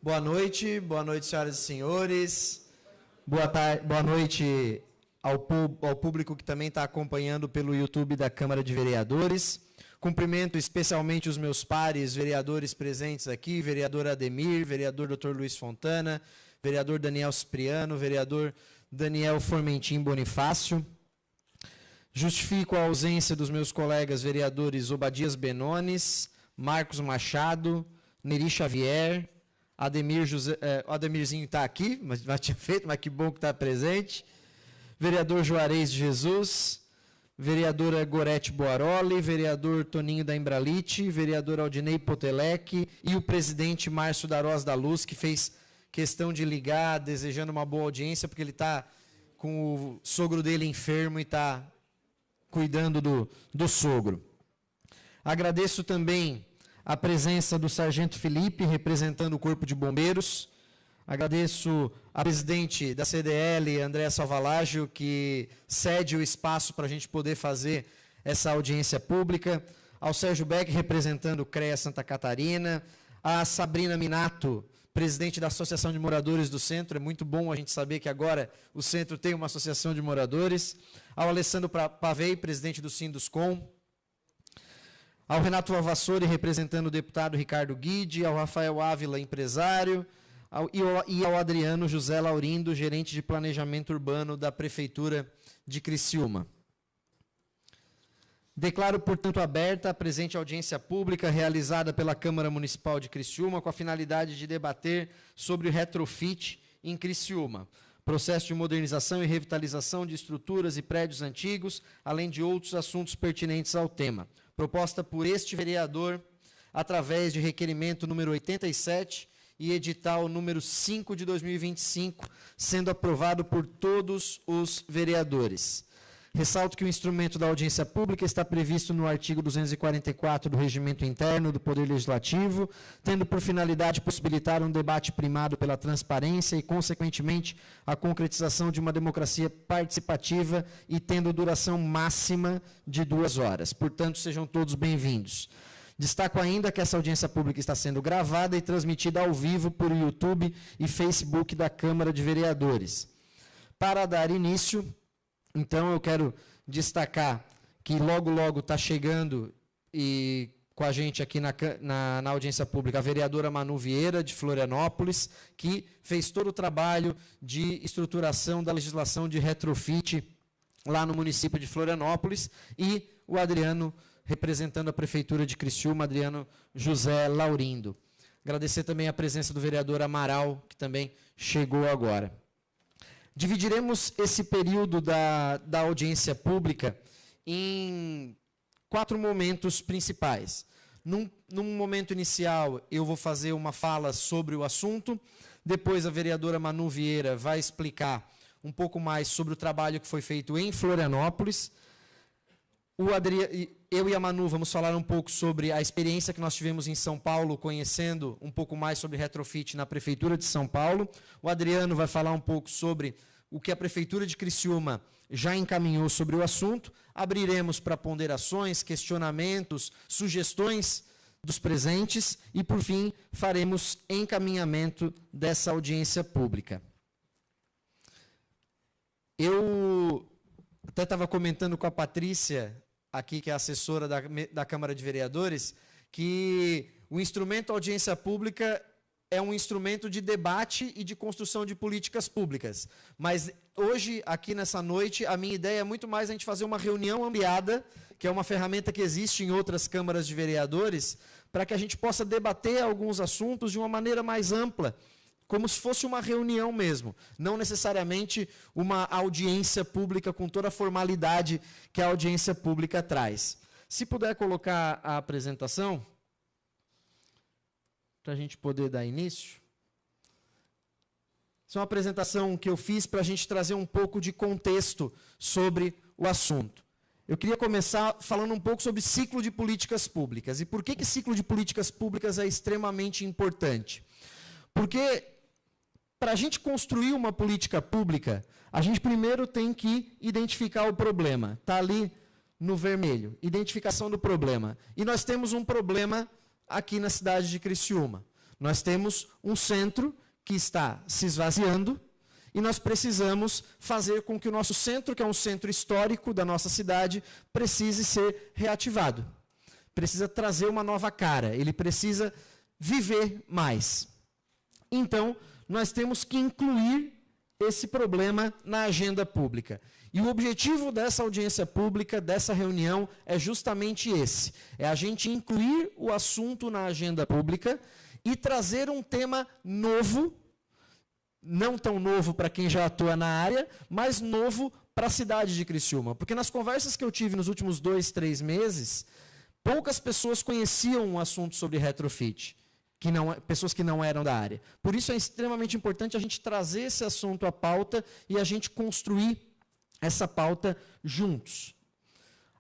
Boa noite, senhoras e senhores. Boa noite ao público que também está acompanhando pelo YouTube da Câmara de Vereadores. Cumprimento especialmente os meus pares vereadores presentes aqui, vereador Ademir, vereador Dr. Luiz Fontana, vereador Daniel Cipriano, vereador Daniel Formentim Bonifácio. Justifico a ausência dos meus colegas vereadores Obadias Benones, Marcos Machado, Neri Xavier, Ademir José, Ademirzinho está aqui, mas já tinha feito, mas que bom que está presente. Vereador Juarez de Jesus, vereadora Gorete Boaroli, vereador Toninho da Embralite, vereador Aldinei Potelec e o presidente Márcio Darós da Luz, que fez questão de ligar, desejando uma boa audiência, porque ele está com o sogro dele enfermo e está cuidando do sogro. Agradeço também a presença do Sargento Felipe, representando o Corpo de Bombeiros. Agradeço a presidente da CDL, Andréa Salvalágio, que cede o espaço para a gente poder fazer essa audiência pública. Ao Sérgio Beck, representando o CREA Santa Catarina. A Sabrina Minato, presidente da Associação de Moradores do Centro. É muito bom a gente saber que agora o Centro tem uma associação de moradores. Ao Alessandro Pavei, presidente do Sinduscom. Ao Renato Alvassori, representando o deputado Ricardo Guide, ao Rafael Ávila, empresário, e ao Adriano José Laurindo, gerente de planejamento urbano da Prefeitura de Criciúma. Declaro, portanto, aberta a presente audiência pública realizada pela Câmara Municipal de Criciúma com a finalidade de debater sobre o retrofit em Criciúma, processo de modernização e revitalização de estruturas e prédios antigos, além de outros assuntos pertinentes ao tema. Proposta por este vereador, através de requerimento número 87 e edital número 5 de 2025, sendo aprovado por todos os vereadores. Ressalto que o instrumento da audiência pública está previsto no artigo 244 do Regimento Interno do Poder Legislativo, tendo por finalidade possibilitar um debate primado pela transparência e, consequentemente, a concretização de uma democracia participativa e tendo duração máxima de 2 horas. Portanto, sejam todos bem-vindos. Destaco ainda que essa audiência pública está sendo gravada e transmitida ao vivo por YouTube e Facebook da Câmara de Vereadores. Para dar início, então, eu quero destacar que logo está chegando e com a gente aqui na audiência pública a vereadora Manu Vieira, de Florianópolis, que fez todo o trabalho de estruturação da legislação de retrofit lá no município de Florianópolis, e o Adriano, representando a Prefeitura de Criciúma, Adriano José Laurindo. Agradecer também a presença do vereador Amaral, que também chegou agora. Dividiremos esse período da audiência pública em 4 momentos principais. Num momento inicial, eu vou fazer uma fala sobre o assunto. Depois, a vereadora Manu Vieira vai explicar um pouco mais sobre o trabalho que foi feito em Florianópolis. Eu e a Manu vamos falar um pouco sobre a experiência que nós tivemos em São Paulo, conhecendo um pouco mais sobre retrofit na Prefeitura de São Paulo. O Adriano vai falar um pouco sobre o que a Prefeitura de Criciúma já encaminhou sobre o assunto. Abriremos para ponderações, questionamentos, sugestões dos presentes e, por fim, faremos encaminhamento dessa audiência pública. Eu até estava comentando com a Patrícia, aqui, que é assessora da Câmara de Vereadores, que o instrumento audiência pública é um instrumento de debate e de construção de políticas públicas. Mas hoje, aqui nessa noite, a minha ideia é muito mais a gente fazer uma reunião ampliada, que é uma ferramenta que existe em outras câmaras de vereadores, para que a gente possa debater alguns assuntos de uma maneira mais ampla, como se fosse uma reunião mesmo, não necessariamente uma audiência pública com toda a formalidade que a audiência pública traz. Se puder colocar a apresentação, para a gente poder dar início. Essa é uma apresentação que eu fiz para a gente trazer um pouco de contexto sobre o assunto. Eu queria começar falando um pouco sobre ciclo de políticas públicas. E por que ciclo de políticas públicas é extremamente importante? Porque, para a gente construir uma política pública, a gente primeiro tem que identificar o problema. Está ali no vermelho, identificação do problema. E nós temos um problema aqui na cidade de Criciúma. Nós temos um centro que está se esvaziando e nós precisamos fazer com que o nosso centro, que é um centro histórico da nossa cidade, precise ser reativado. Precisa trazer uma nova cara, ele precisa viver mais. Então, nós temos que incluir esse problema na agenda pública. E o objetivo dessa audiência pública, dessa reunião, é justamente esse. É a gente incluir o assunto na agenda pública e trazer um tema novo, não tão novo para quem já atua na área, mas novo para a cidade de Criciúma. Porque nas conversas que eu tive nos últimos 2, 3 meses, poucas pessoas conheciam um assunto sobre retrofit, pessoas que não eram da área. Por isso é extremamente importante a gente trazer esse assunto à pauta e a gente construir essa pauta juntos.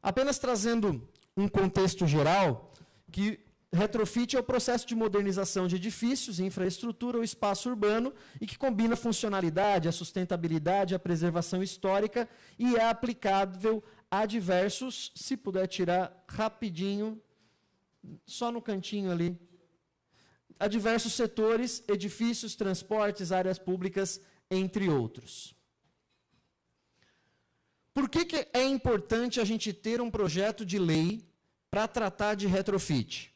Apenas trazendo um contexto geral, que retrofit é o processo de modernização de edifícios, infraestrutura ou espaço urbano e que combina a funcionalidade, a sustentabilidade, a preservação histórica e é aplicável a diversos, se puder tirar rapidinho, só no cantinho ali, a diversos setores, edifícios, transportes, áreas públicas, entre outros. Por que é importante a gente ter um projeto de lei para tratar de retrofit?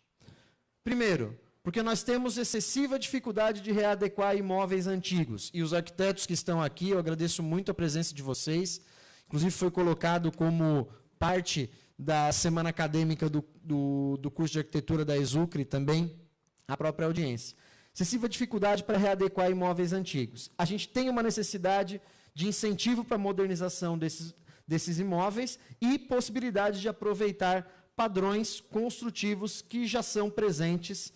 Primeiro, porque nós temos excessiva dificuldade de readequar imóveis antigos. E os arquitetos que estão aqui, eu agradeço muito a presença de vocês. Inclusive, foi colocado como parte da semana acadêmica do curso de arquitetura da Exucre também, a própria audiência. Excessiva dificuldade para readequar imóveis antigos. A gente tem uma necessidade de incentivo para a modernização desses imóveis e possibilidade de aproveitar padrões construtivos que já são presentes,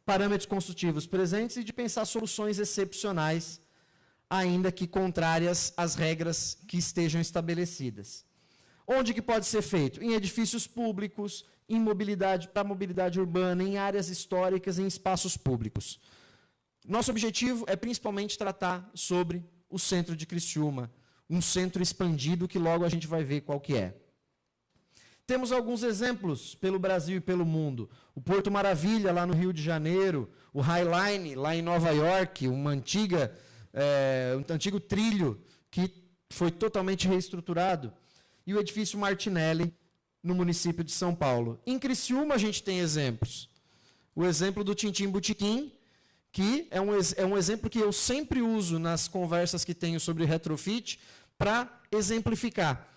parâmetros construtivos presentes, e de pensar soluções excepcionais, ainda que contrárias às regras que estejam estabelecidas. Onde que pode ser feito? Em edifícios públicos, em mobilidade, para mobilidade urbana, em áreas históricas, em espaços públicos. Nosso objetivo é principalmente tratar sobre o centro de Criciúma, um centro expandido que logo a gente vai ver qual que é. Temos alguns exemplos pelo Brasil e pelo mundo. O Porto Maravilha, lá no Rio de Janeiro, o Highline, lá em Nova York, um antigo trilho que foi totalmente reestruturado, e o edifício Martinelli, no município de São Paulo. Em Criciúma, a gente tem exemplos. O exemplo do Tintim Botequim, que é um exemplo que eu sempre uso nas conversas que tenho sobre retrofit, para exemplificar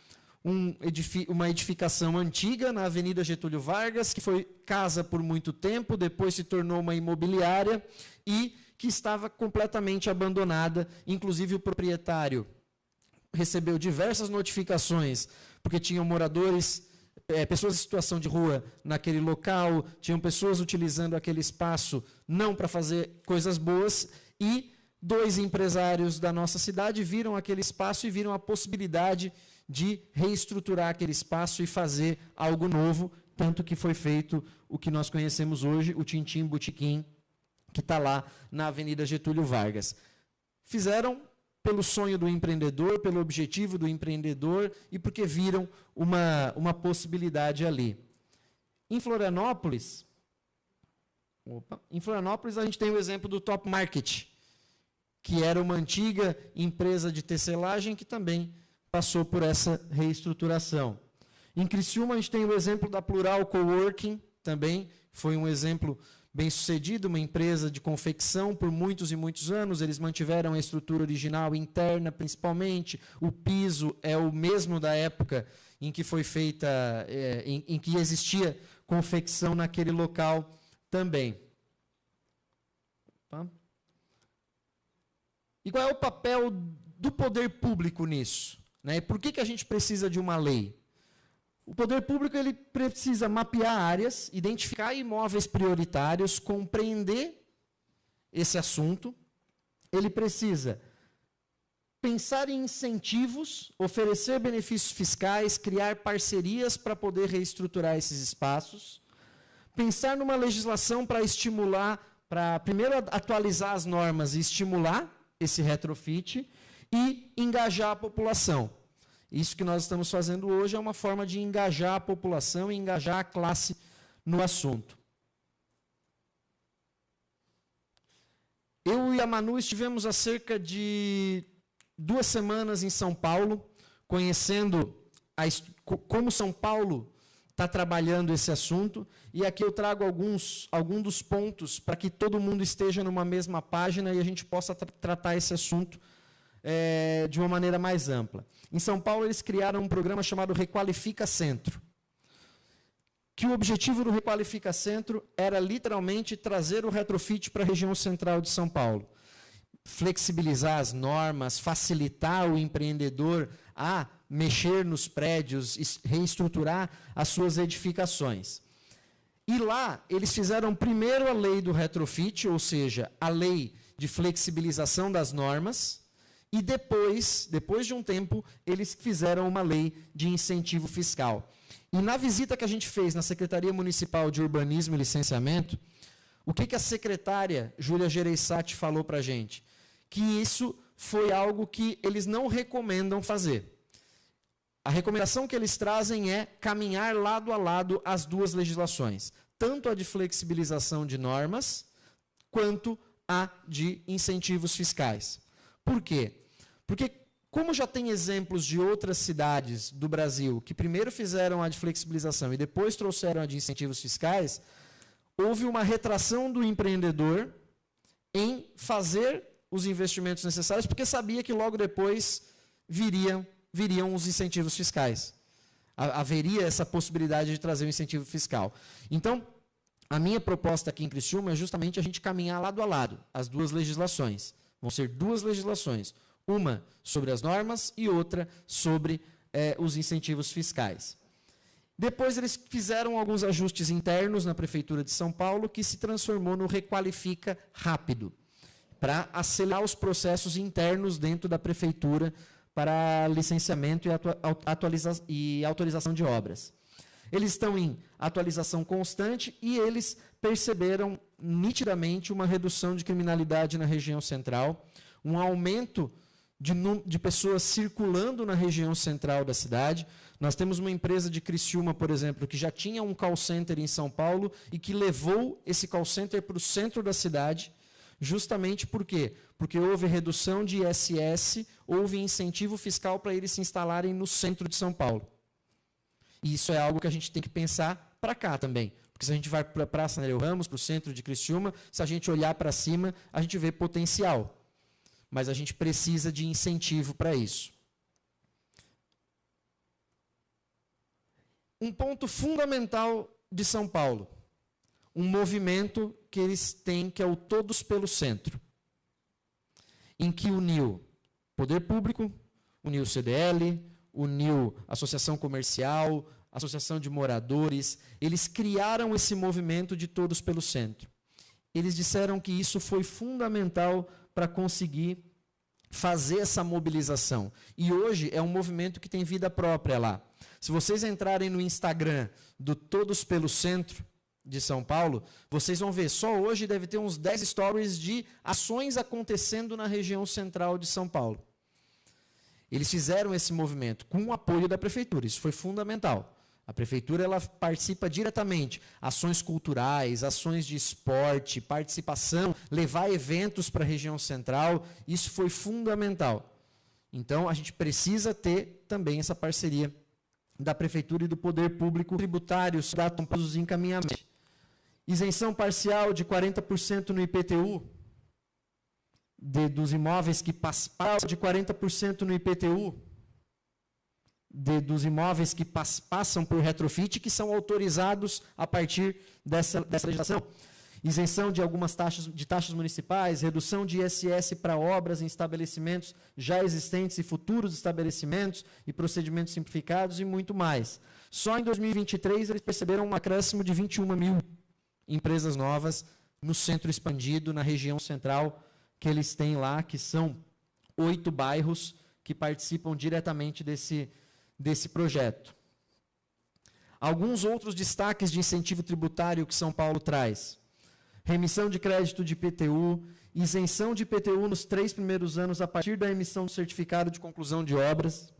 uma edificação antiga na Avenida Getúlio Vargas, que foi casa por muito tempo, depois se tornou uma imobiliária e que estava completamente abandonada. Inclusive, o proprietário recebeu diversas notificações, porque tinham moradores, pessoas em situação de rua naquele local, tinham pessoas utilizando aquele espaço não para fazer coisas boas, e 2 empresários da nossa cidade viram aquele espaço e viram a possibilidade de reestruturar aquele espaço e fazer algo novo, tanto que foi feito o que nós conhecemos hoje, o Tintim Botequim, que está lá na Avenida Getúlio Vargas. Fizeram pelo sonho do empreendedor, pelo objetivo do empreendedor e porque viram uma possibilidade ali. Em Florianópolis, a gente tem o exemplo do Top Market, que era uma antiga empresa de tecelagem que também passou por essa reestruturação. Em Criciúma, a gente tem o exemplo da Plural Coworking, também foi um exemplo bem-sucedido, uma empresa de confecção por muitos e muitos anos. Eles mantiveram a estrutura original interna, principalmente. O piso é o mesmo da época em que foi feita, em que existia confecção naquele local também. Tá? E qual é o papel do poder público nisso? Né? Por que a gente precisa de uma lei? O poder público ele precisa mapear áreas, identificar imóveis prioritários, compreender esse assunto. Ele precisa pensar em incentivos, oferecer benefícios fiscais, criar parcerias para poder reestruturar esses espaços. Pensar numa legislação para estimular, para primeiro atualizar as normas e estimular esse retrofit e engajar a população. Isso que nós estamos fazendo hoje é uma forma de engajar a população e engajar a classe no assunto. Eu e a Manu estivemos há cerca de 2 semanas em São Paulo, conhecendo como São Paulo está trabalhando esse assunto, e aqui eu trago alguns dos pontos para que todo mundo esteja numa mesma página e a gente possa tratar esse assunto de uma maneira mais ampla. Em São Paulo, eles criaram um programa chamado Requalifica Centro, que o objetivo do Requalifica Centro era literalmente trazer o retrofit para a região central de São Paulo. Flexibilizar as normas, facilitar o empreendedor a mexer nos prédios, reestruturar as suas edificações. E lá, eles fizeram primeiro a lei do retrofit, ou seja, a lei de flexibilização das normas, e depois de um tempo, eles fizeram uma lei de incentivo fiscal. E na visita que a gente fez na Secretaria Municipal de Urbanismo e Licenciamento, o que a secretária Júlia Gereissati falou para a gente? Que isso foi algo que eles não recomendam fazer. A recomendação que eles trazem é caminhar lado a lado as duas legislações, tanto a de flexibilização de normas, quanto a de incentivos fiscais. Por quê? Porque, como já tem exemplos de outras cidades do Brasil que primeiro fizeram a de flexibilização e depois trouxeram a de incentivos fiscais, houve uma retração do empreendedor em fazer os investimentos necessários, porque sabia que logo depois viriam os incentivos fiscais. Haveria essa possibilidade de trazer um incentivo fiscal. Então, a minha proposta aqui em Criciúma é justamente a gente caminhar lado a lado, as duas legislações. Vão ser 2 legislações, uma sobre as normas e outra sobre os incentivos fiscais. Depois eles fizeram alguns ajustes internos na Prefeitura de São Paulo, que se transformou no Requalifica Rápido, para acelerar os processos internos dentro da Prefeitura para licenciamento e autorização de obras. Eles estão em atualização constante e eles perceberam nitidamente uma redução de criminalidade na região central, um aumento de pessoas circulando na região central da cidade. Nós temos uma empresa de Criciúma, por exemplo, que já tinha um call center em São Paulo e que levou esse call center para o centro da cidade, justamente por quê? Porque houve redução de ISS, houve incentivo fiscal para eles se instalarem no centro de São Paulo. E isso é algo que a gente tem que pensar para cá também. Porque se a gente vai para a Praça Nereu Ramos, para o centro de Criciúma, se a gente olhar para cima, a gente vê potencial. Mas a gente precisa de incentivo para isso. Um ponto fundamental de São Paulo, um movimento que eles têm, que é o Todos pelo Centro, em que uniu Poder Público, uniu CDL, uniu Associação Comercial, Associação de Moradores. Eles criaram esse movimento de Todos pelo Centro. Eles disseram que isso foi fundamental para conseguir fazer essa mobilização. E hoje é um movimento que tem vida própria lá. Se vocês entrarem no Instagram do Todos pelo Centro de São Paulo, vocês vão ver, só hoje deve ter uns 10 stories de ações acontecendo na região central de São Paulo. Eles fizeram esse movimento com o apoio da Prefeitura, isso foi fundamental. A Prefeitura ela participa diretamente, ações culturais, ações de esporte, participação, levar eventos para a região central, isso foi fundamental. Então, a gente precisa ter também essa parceria da Prefeitura e do Poder Público tributários para os encaminhamentos. Isenção parcial de 40% no IPTU, dos imóveis que passam, de 40% no IPTU, dos imóveis que passam por retrofit, que são autorizados a partir dessa legislação. Isenção de algumas taxas municipais, redução de ISS para obras em estabelecimentos já existentes e futuros estabelecimentos e procedimentos simplificados e muito mais. Só em 2023 eles perceberam um acréscimo de 21 mil empresas novas no centro expandido, na região central, que eles têm lá, que são 8 bairros que participam diretamente desse projeto. Alguns outros destaques de incentivo tributário que São Paulo traz. Remissão de crédito de IPTU, isenção de IPTU nos 3 primeiros anos a partir da emissão do certificado de conclusão de obras,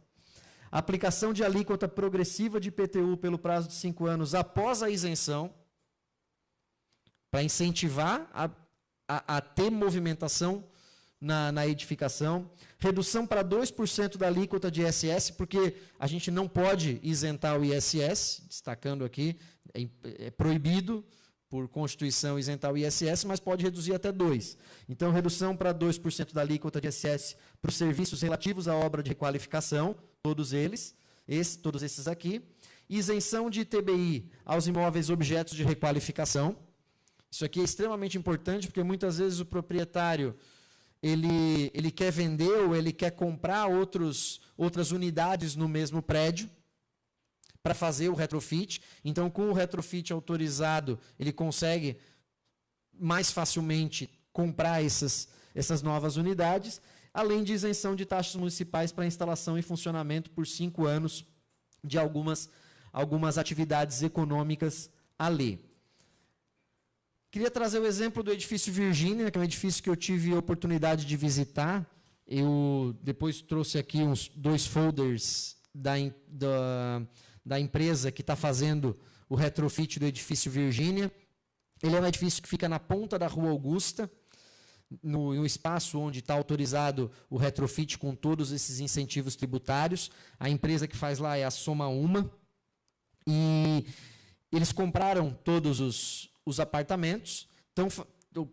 aplicação de alíquota progressiva de IPTU pelo prazo de 5 anos após a isenção, para incentivar a ter movimentação na edificação, redução para 2% da alíquota de ISS, porque a gente não pode isentar o ISS, destacando aqui, é proibido por Constituição isentar o ISS, mas pode reduzir até 2%. Então, redução para 2% da alíquota de ISS para os serviços relativos à obra de requalificação, todos esses aqui. Isenção de ITBI aos imóveis objetos de requalificação. Isso aqui é extremamente importante, porque muitas vezes o proprietário ele quer vender ou ele quer comprar outras unidades no mesmo prédio para fazer o retrofit. Então, com o retrofit autorizado, ele consegue mais facilmente comprar essas novas unidades, além de isenção de taxas municipais para instalação e funcionamento por 5 anos de algumas atividades econômicas a lei. Queria trazer o exemplo do edifício Virgínia, que é um edifício que eu tive a oportunidade de visitar. Eu depois trouxe aqui uns 2 folders da empresa que está fazendo o retrofit do edifício Virgínia. Ele é um edifício que fica na ponta da Rua Augusta, no espaço onde está autorizado o retrofit com todos esses incentivos tributários. A empresa que faz lá é a Soma Uma. E eles compraram todos os apartamentos, então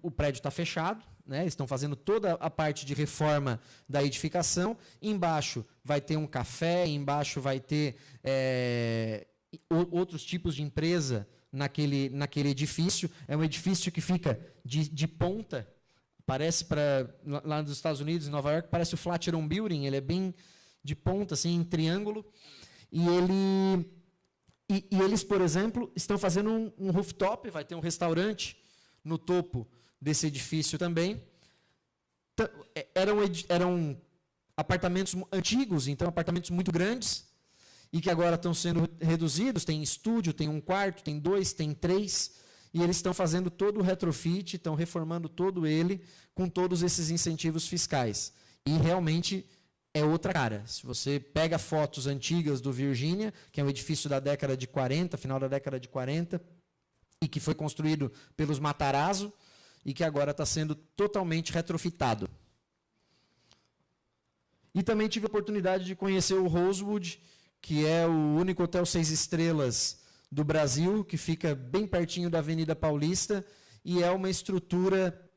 o prédio está fechado, né? Estão fazendo toda a parte de reforma da edificação. Embaixo vai ter um café, embaixo vai ter outros tipos de empresa naquele edifício. É um edifício que fica de ponta, parece lá nos Estados Unidos, em Nova York, parece o Flatiron Building, ele é bem de ponta, assim, em triângulo, e eles, por exemplo, estão fazendo um rooftop, vai ter um restaurante no topo desse edifício também. Eram apartamentos antigos, então apartamentos muito grandes, e que agora estão sendo reduzidos. Tem estúdio, tem 1 quarto, tem 2, tem 3, e eles estão fazendo todo o retrofit, estão reformando todo ele com todos esses incentivos fiscais. E realmente é outra cara. Se você pega fotos antigas do Virgínia, que é um edifício da década de 40, final da década de 40, e que foi construído pelos Matarazzo, e que agora está sendo totalmente retrofitado. E também tive a oportunidade de conhecer o Rosewood, que é o único hotel 6 estrelas do Brasil, que fica bem pertinho da Avenida Paulista, e é uma estrutura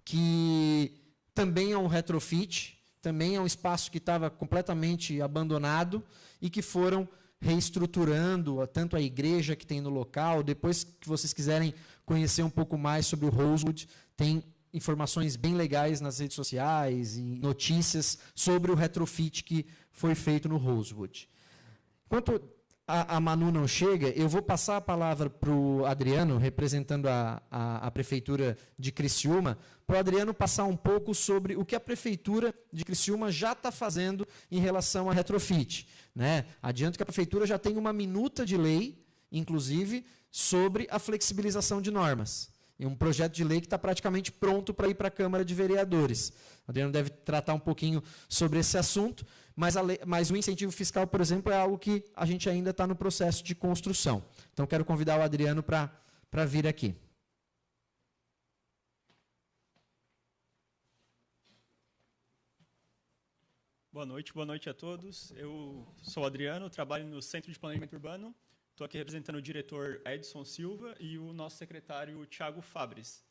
que também é um retrofit, também é um espaço que estava completamente abandonado e que foram reestruturando tanto a igreja que tem no local. Depois que vocês quiserem conhecer um pouco mais sobre o Rosewood, tem informações bem legais nas redes sociais e notícias sobre o retrofit que foi feito no Rosewood. Enquanto a Manu não chega, eu vou passar a palavra para o Adriano, representando a Prefeitura de Criciúma, para o Adriano passar um pouco sobre o que a Prefeitura de Criciúma já está fazendo em relação a retrofit, né? Adianto que a Prefeitura já tem uma minuta de lei, inclusive, sobre a flexibilização de normas. É um projeto de lei que está praticamente pronto para ir para a Câmara de Vereadores. O Adriano deve tratar um pouquinho sobre esse assunto, mas o incentivo fiscal, por exemplo, é algo que a gente ainda está no processo de construção. Então, quero convidar o Adriano para vir aqui. Boa noite a todos. Eu sou o Adriano, trabalho no Centro de Planejamento Urbano. Estou aqui representando o diretor Edson Silva e o nosso secretário Thiago Fabres.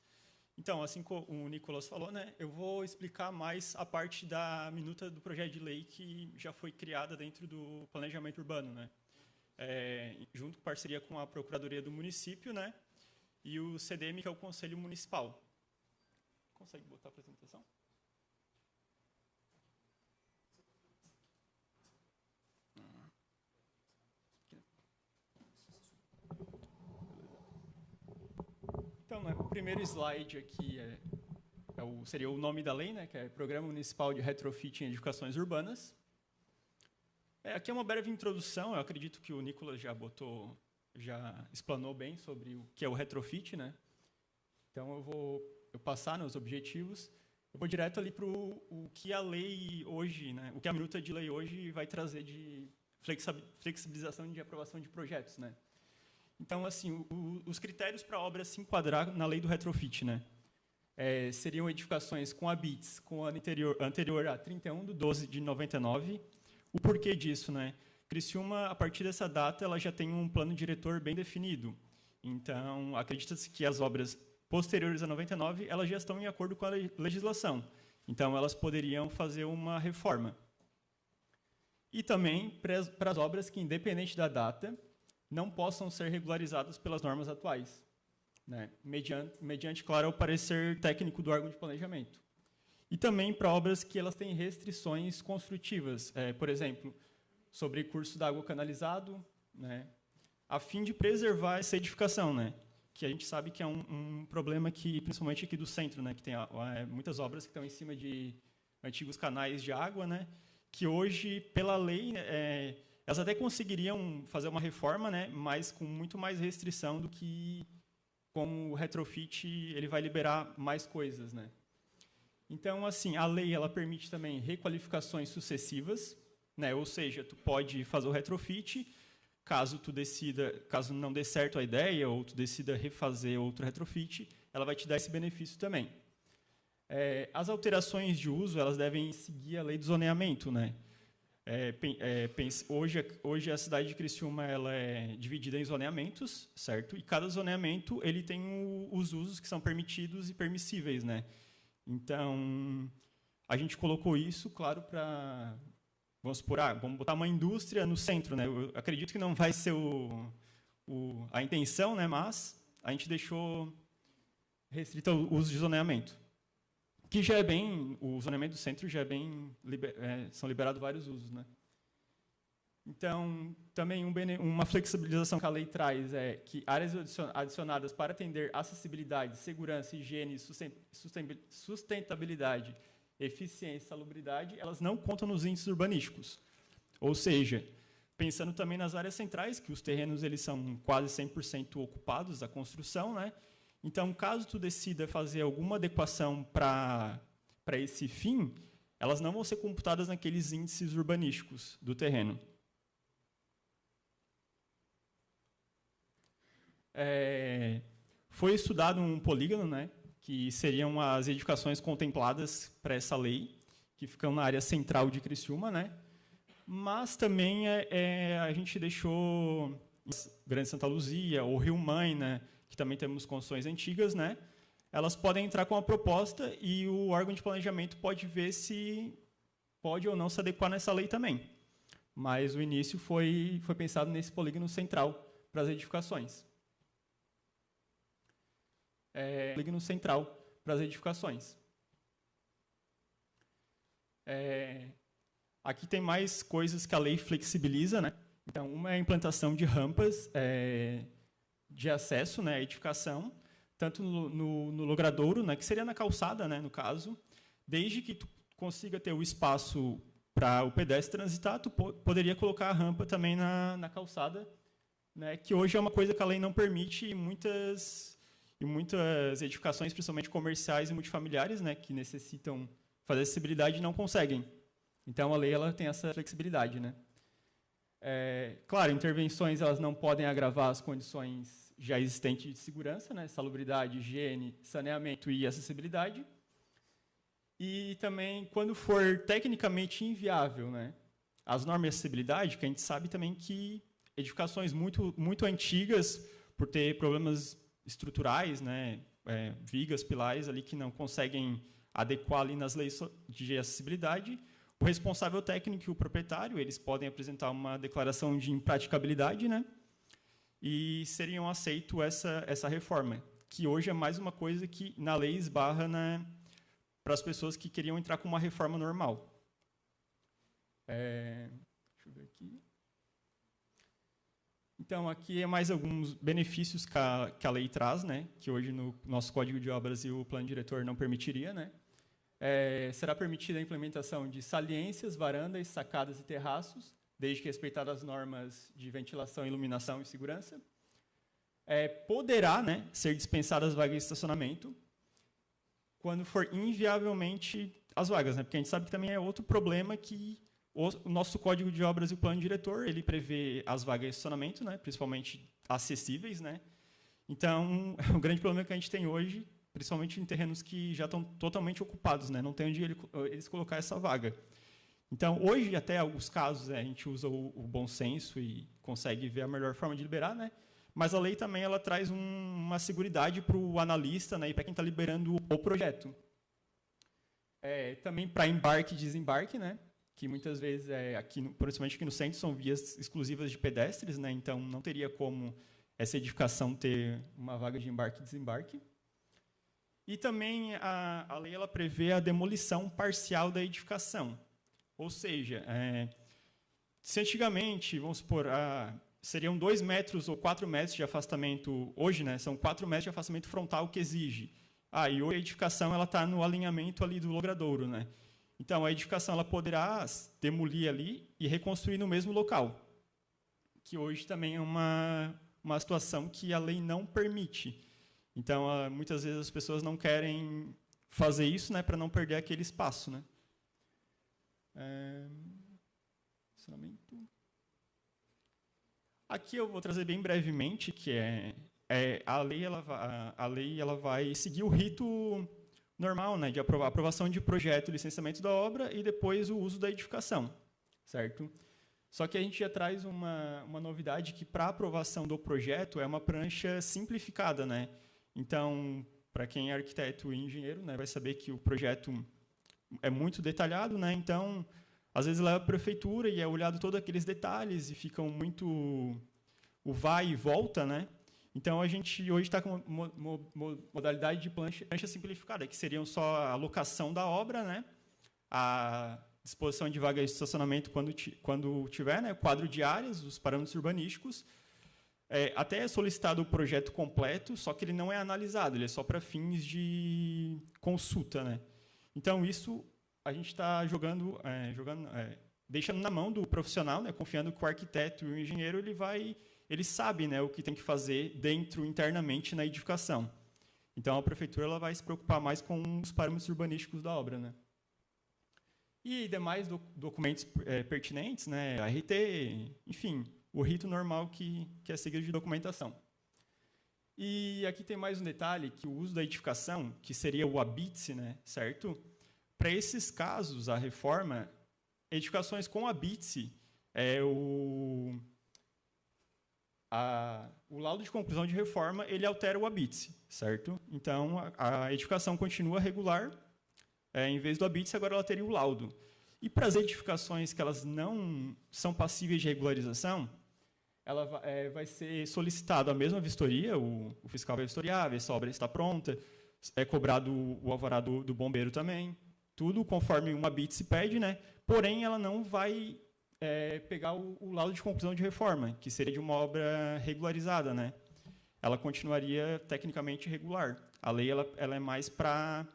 Então, assim como o Nicolas falou, né, eu vou explicar mais a parte da minuta do projeto de lei que já foi criada dentro do planejamento urbano, né, junto com parceria com a Procuradoria do Município, né, e o CDM, que é o Conselho Municipal. Consegue botar a apresentação? Então, né, o primeiro slide aqui seria o nome da lei, né, que é Programa Municipal de Retrofit em Edificações Urbanas. Aqui é uma breve introdução, eu acredito que o Nicolas já explanou bem sobre o que é o retrofit, né? Então, eu vou passar nos objetivos. Eu vou direto ali para o que a lei hoje, né, o que a minuta de lei hoje vai trazer de flexibilização de aprovação de projetos, né? Então, assim, os critérios para a obra se enquadrar na lei do retrofit, né? seriam edificações com habites com o ano anterior a 31/12/99. O porquê disso, né? Criciúma, a partir dessa data, ela já tem um plano diretor bem definido. Então, acredita-se que as obras posteriores a 99, elas já estão em acordo com a legislação. Então, elas poderiam fazer uma reforma. E também para as obras que, independente da data, não possam ser regularizadas pelas normas atuais, né? Mediante, claro, o parecer técnico do órgão de planejamento. E também para obras que elas têm restrições construtivas, por exemplo, sobre curso d'água canalizado, né, a fim de preservar essa edificação, né, que a gente sabe que é um problema que, principalmente aqui do centro, né, que tem muitas obras que estão em cima de antigos canais de água, né, que hoje, pela lei, elas até conseguiriam fazer uma reforma, né, mas com muito mais restrição do que com o retrofit ele vai liberar mais coisas, né. Então, assim, a lei ela permite também requalificações sucessivas, né, ou seja, tu pode fazer o retrofit, caso não dê certo a ideia, ou tu decida refazer outro retrofit, ela vai te dar esse benefício também. As alterações de uso elas devem seguir a lei do zoneamento, né? Hoje a cidade de Criciúma ela é dividida em zoneamentos, certo? E cada zoneamento ele tem os usos que são permitidos e permissíveis, né? Então, a gente colocou isso, claro, para... Vamos supor, vamos botar uma indústria no centro, né? Eu acredito que não vai ser a intenção, né? Mas a gente deixou restrito ao uso de zoneamento. Que já é bem... O zoneamento do centro já é bem... são liberados vários usos, né? Então, também uma flexibilização que a lei traz é que áreas adicionadas para atender acessibilidade, segurança, higiene, sustentabilidade, eficiência e salubridade, elas não contam nos índices urbanísticos. Ou seja, pensando também nas áreas centrais, que os terrenos eles são quase 100% ocupados da construção, né? Então, caso tu decida fazer alguma adequação para esse fim, elas não vão ser computadas naqueles índices urbanísticos do terreno. Foi estudado um polígono, né, que seriam as edificações contempladas para essa lei, que ficam na área central de Criciúma, né? Mas também a gente deixou Grande Santa Luzia ou Rio Mãe, né, que também temos construções antigas, né? Elas podem entrar com a proposta e o órgão de planejamento pode ver se pode ou não se adequar nessa lei também. Mas o início foi pensado nesse polígono central para as edificações. Polígono central para as edificações. Aqui tem mais coisas que a lei flexibiliza, né? Então, uma é a implantação de rampas de acesso, né, à edificação, tanto no logradouro, né, que seria na calçada, né, no caso, desde que tu consiga ter o espaço para o pedestre transitar, tu poderia colocar a rampa também na calçada, né, que hoje é uma coisa que a lei não permite e muitas edificações, principalmente comerciais e multifamiliares, né, que necessitam fazer acessibilidade, não conseguem. Então, a lei ela tem essa flexibilidade, né? Claro, intervenções elas não podem agravar as condições já existentes de segurança, né, salubridade, higiene, saneamento e acessibilidade. E também, quando for tecnicamente inviável, né, as normas de acessibilidade, que a gente sabe também que edificações muito, muito antigas, por ter problemas estruturais, né, vigas, pilares ali que não conseguem adequar ali nas leis de acessibilidade, o responsável técnico e o proprietário, eles podem apresentar uma declaração de impraticabilidade, né, e seriam aceito essa reforma, que hoje é mais uma coisa que na lei esbarra, né, para as pessoas que queriam entrar com uma reforma normal. Deixa eu ver aqui. Então, aqui é mais alguns benefícios que a lei traz, né, que hoje no nosso Código de Obras e o Plano Diretor não permitiria, né. Será permitida a implementação de saliências, varandas, sacadas e terraços, desde que respeitadas as normas de ventilação, iluminação e segurança. Poderá, né, ser dispensadas as vagas de estacionamento quando for inviavelmente as vagas, né, porque a gente sabe que também é outro problema que o nosso Código de Obras e o Plano Diretor, ele prevê as vagas de estacionamento, né, principalmente acessíveis, né. Então, o grande problema que a gente tem hoje, principalmente em terrenos que já estão totalmente ocupados, né? Não tem onde eles colocar essa vaga. Então, hoje, até alguns casos, a gente usa o bom senso e consegue ver a melhor forma de liberar, né? Mas a lei também ela traz uma seguridade para o analista, né, e para quem está liberando o projeto. Também para embarque e desembarque, né, que muitas vezes, principalmente aqui no centro, são vias exclusivas de pedestres, né, então não teria como essa edificação ter uma vaga de embarque e desembarque. E também a lei ela prevê a demolição parcial da edificação. Ou seja, se antigamente, vamos supor, seriam 2 metros ou 4 metros de afastamento, hoje, né, são 4 metros de afastamento frontal que exige. E hoje a edificação está no alinhamento ali do logradouro, né? Então, a edificação ela poderá demolir ali e reconstruir no mesmo local, que hoje também é uma situação que a lei não permite. Então, muitas vezes as pessoas não querem fazer isso, né, para não perder aquele espaço, né? Aqui eu vou trazer bem brevemente, que a lei ela vai seguir o rito normal, né, de aprovação de projeto, licenciamento da obra e depois o uso da edificação, certo? Só que a gente já traz uma novidade que para aprovação do projeto é uma prancha simplificada, né? Então, para quem é arquiteto e engenheiro, né, vai saber que o projeto é muito detalhado, né? Então, às vezes leva a prefeitura e é olhado todos aqueles detalhes e ficam muito o vai e volta, né? Então, a gente hoje está com modalidade de prancha simplificada, que seriam só a locação da obra, né? A disposição de vagas de estacionamento quando tiver, né? Quadro de áreas, os parâmetros urbanísticos. Até é solicitado o projeto completo, só que ele não é analisado, ele é só para fins de consulta, né? Então, isso a gente está deixando na mão do profissional, né? Confiando que o arquiteto e o engenheiro ele sabe, né, o que tem que fazer internamente na edificação. Então, a prefeitura ela vai se preocupar mais com os parâmetros urbanísticos da obra, né? E demais documentos pertinentes, né, ART, enfim, o rito normal que é seguido de documentação. E aqui tem mais um detalhe, que o uso da edificação, que seria o habite-se, né, certo? Para esses casos, a reforma, edificações com habite-se, o laudo de conclusão de reforma ele altera o habite-se, certo? Então, a edificação continua regular, em vez do habite-se, agora ela teria o laudo. E para as edificações que elas não são passíveis de regularização, ela vai ser solicitada a mesma vistoria, o fiscal vai vistoriar, ver se a obra está pronta, é cobrado o alvará do bombeiro também, tudo conforme uma habite-se pede, né? Porém, ela não vai pegar o laudo de conclusão de reforma, que seria de uma obra regularizada, né? Ela continuaria tecnicamente regular. A lei ela é mais para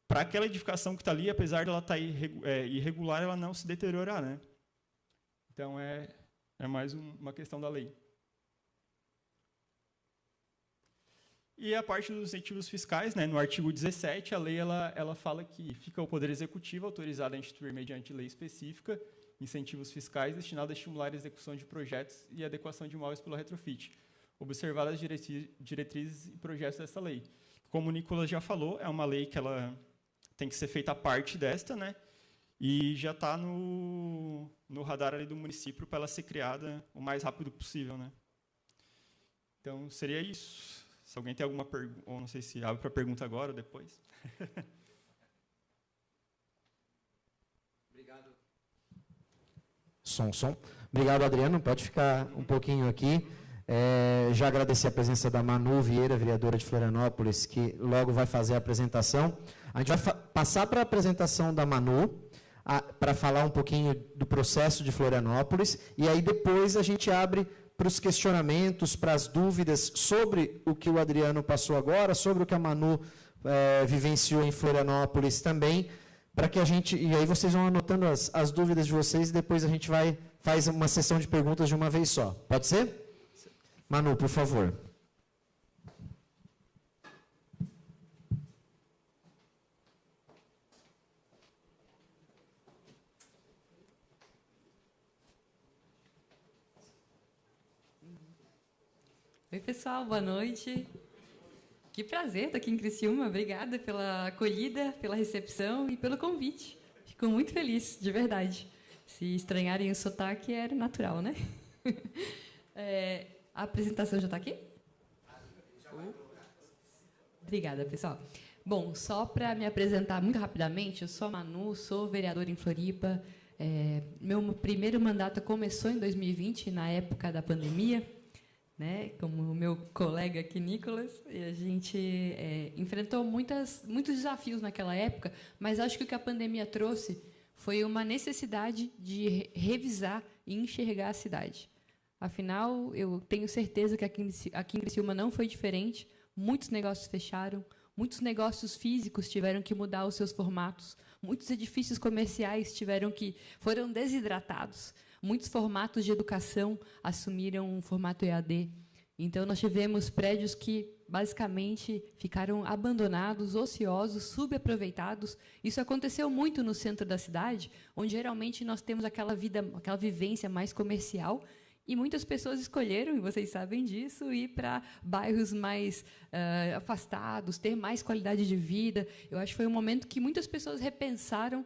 aquela edificação que está ali, apesar de ela estar irregular, ela não se deteriorar, né? Então, é mais uma questão da lei. E a parte dos incentivos fiscais, né, no artigo 17, a lei ela fala que fica o Poder Executivo autorizado a instituir, mediante lei específica, incentivos fiscais destinados a estimular a execução de projetos e adequação de imóveis pelo retrofit, observadas as diretrizes e projetos dessa lei. Como o Nicolas já falou, é uma lei que ela tem que ser feita parte desta, né? E já está no radar ali do município para ela ser criada o mais rápido possível, né? Então, seria isso. Se alguém tem alguma pergunta, ou não sei se abre para pergunta agora ou depois. Obrigado. Som. Obrigado, Adriano. Pode ficar um pouquinho aqui. Já agradecer a presença da Manu Vieira, vereadora de Florianópolis, que logo vai fazer a apresentação. A gente vai passar para a apresentação da Manu, para falar um pouquinho do processo de Florianópolis, e aí depois a gente abre para os questionamentos, para as dúvidas sobre o que o Adriano passou agora, sobre o que a Manu vivenciou em Florianópolis também, para que a gente, e aí vocês vão anotando as dúvidas de vocês, e depois a gente faz uma sessão de perguntas de uma vez só. Pode ser? Manu, por favor. Oi, pessoal, boa noite. Que prazer estar aqui em Criciúma. Obrigada pela acolhida, pela recepção e pelo convite. Fico muito feliz, de verdade. Se estranharem o sotaque, era natural, né? A apresentação já está aqui? Obrigada, pessoal. Bom, só para me apresentar muito rapidamente, eu sou a Manu, sou vereadora em Floripa. Meu primeiro mandato começou em 2020, na época da pandemia, né? Como o meu colega aqui, Nicolas, e a gente enfrentou muitos desafios naquela época, mas acho que o que a pandemia trouxe foi uma necessidade de revisar e enxergar a cidade. Afinal, eu tenho certeza que aqui em Criciúma não foi diferente. Muitos negócios fecharam, muitos negócios físicos tiveram que mudar os seus formatos, muitos edifícios comerciais foram desidratados, muitos formatos de educação assumiram um formato EAD. Então, nós tivemos prédios que, basicamente, ficaram abandonados, ociosos, subaproveitados. Isso aconteceu muito no centro da cidade, onde, geralmente, nós temos aquela vivência mais comercial. E muitas pessoas escolheram, e vocês sabem disso, ir para bairros mais afastados, ter mais qualidade de vida. Eu acho que foi um momento que muitas pessoas repensaram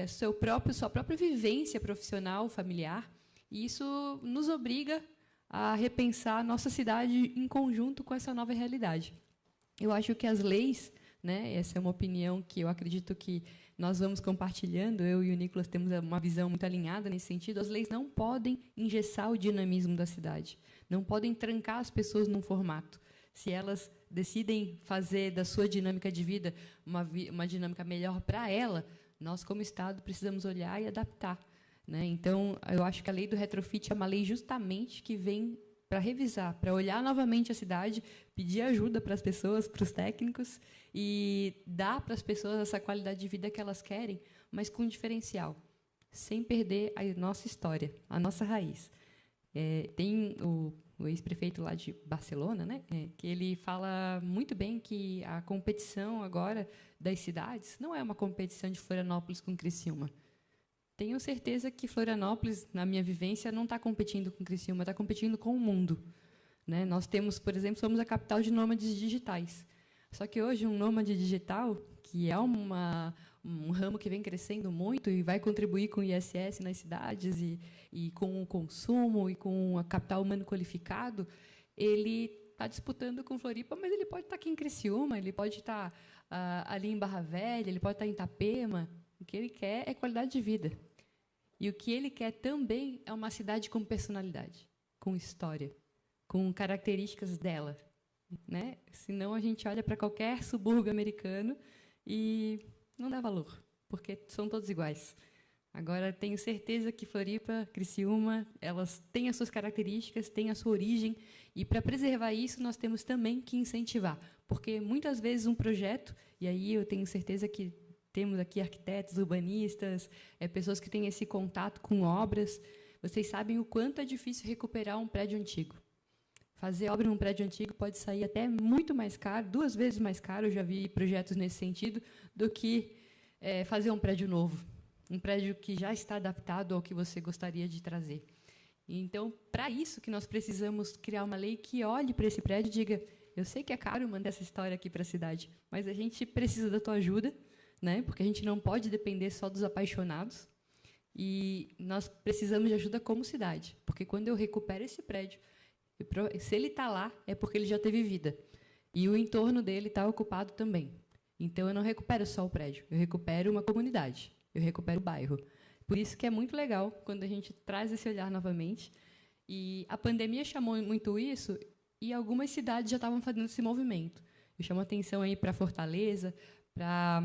sua própria vivência profissional, familiar, e isso nos obriga a repensar a nossa cidade em conjunto com essa nova realidade. Eu acho que as leis, né, essa é uma opinião que eu acredito que nós vamos compartilhando, eu e o Nicolas temos uma visão muito alinhada nesse sentido, as leis não podem engessar o dinamismo da cidade, não podem trancar as pessoas num formato. Se elas decidem fazer da sua dinâmica de vida uma dinâmica melhor para ela, nós, como Estado, precisamos olhar e adaptar, né? Então, eu acho que a lei do retrofit é uma lei justamente que vem para revisar, para olhar novamente a cidade, pedir ajuda para as pessoas, para os técnicos, e dar para as pessoas essa qualidade de vida que elas querem, mas com diferencial, sem perder a nossa história, a nossa raiz. Tem o ex-prefeito lá de Barcelona, né, que ele fala muito bem que a competição agora das cidades não é uma competição de Florianópolis com Criciúma. Tenho certeza que Florianópolis, na minha vivência, não está competindo com Criciúma, está competindo com o mundo, né? Nós temos, por exemplo, somos a capital de nômades digitais. Só que hoje um nômade digital, que é um ramo que vem crescendo muito e vai contribuir com o ISS nas cidades e com o consumo e com o capital humano qualificado, ele está disputando com Floripa, mas ele pode estar aqui em Criciúma, ele pode estar ali em Barra Velha, ele pode estar em Itapema. O que ele quer é qualidade de vida. E o que ele quer também é uma cidade com personalidade, com história, com características dela, né? Senão a gente olha para qualquer subúrbio americano e não dá valor, porque são todos iguais. Agora, tenho certeza que Floripa, Criciúma, elas têm as suas características, têm a sua origem, e para preservar isso nós temos também que incentivar, porque muitas vezes um projeto, e aí eu tenho certeza que temos aqui arquitetos, urbanistas, pessoas que têm esse contato com obras. Vocês sabem o quanto é difícil recuperar um prédio antigo. Fazer obra num prédio antigo pode sair até muito mais caro, 2 vezes mais caro, eu já vi projetos nesse sentido, do que fazer um prédio novo, um prédio que já está adaptado ao que você gostaria de trazer. Então, para isso que nós precisamos criar uma lei que olhe para esse prédio e diga: eu sei que é caro mandar essa história aqui para a cidade, mas a gente precisa da tua ajuda, né? Porque a gente não pode depender só dos apaixonados, e nós precisamos de ajuda como cidade, porque quando eu recupero esse prédio, se ele está lá, é porque ele já teve vida, e o entorno dele está ocupado também. Então, eu não recupero só o prédio, eu recupero uma comunidade, eu recupero o bairro. Por isso que é muito legal quando a gente traz esse olhar novamente, e a pandemia chamou muito isso, e algumas cidades já estavam fazendo esse movimento. Eu chamo a atenção aí para Fortaleza, para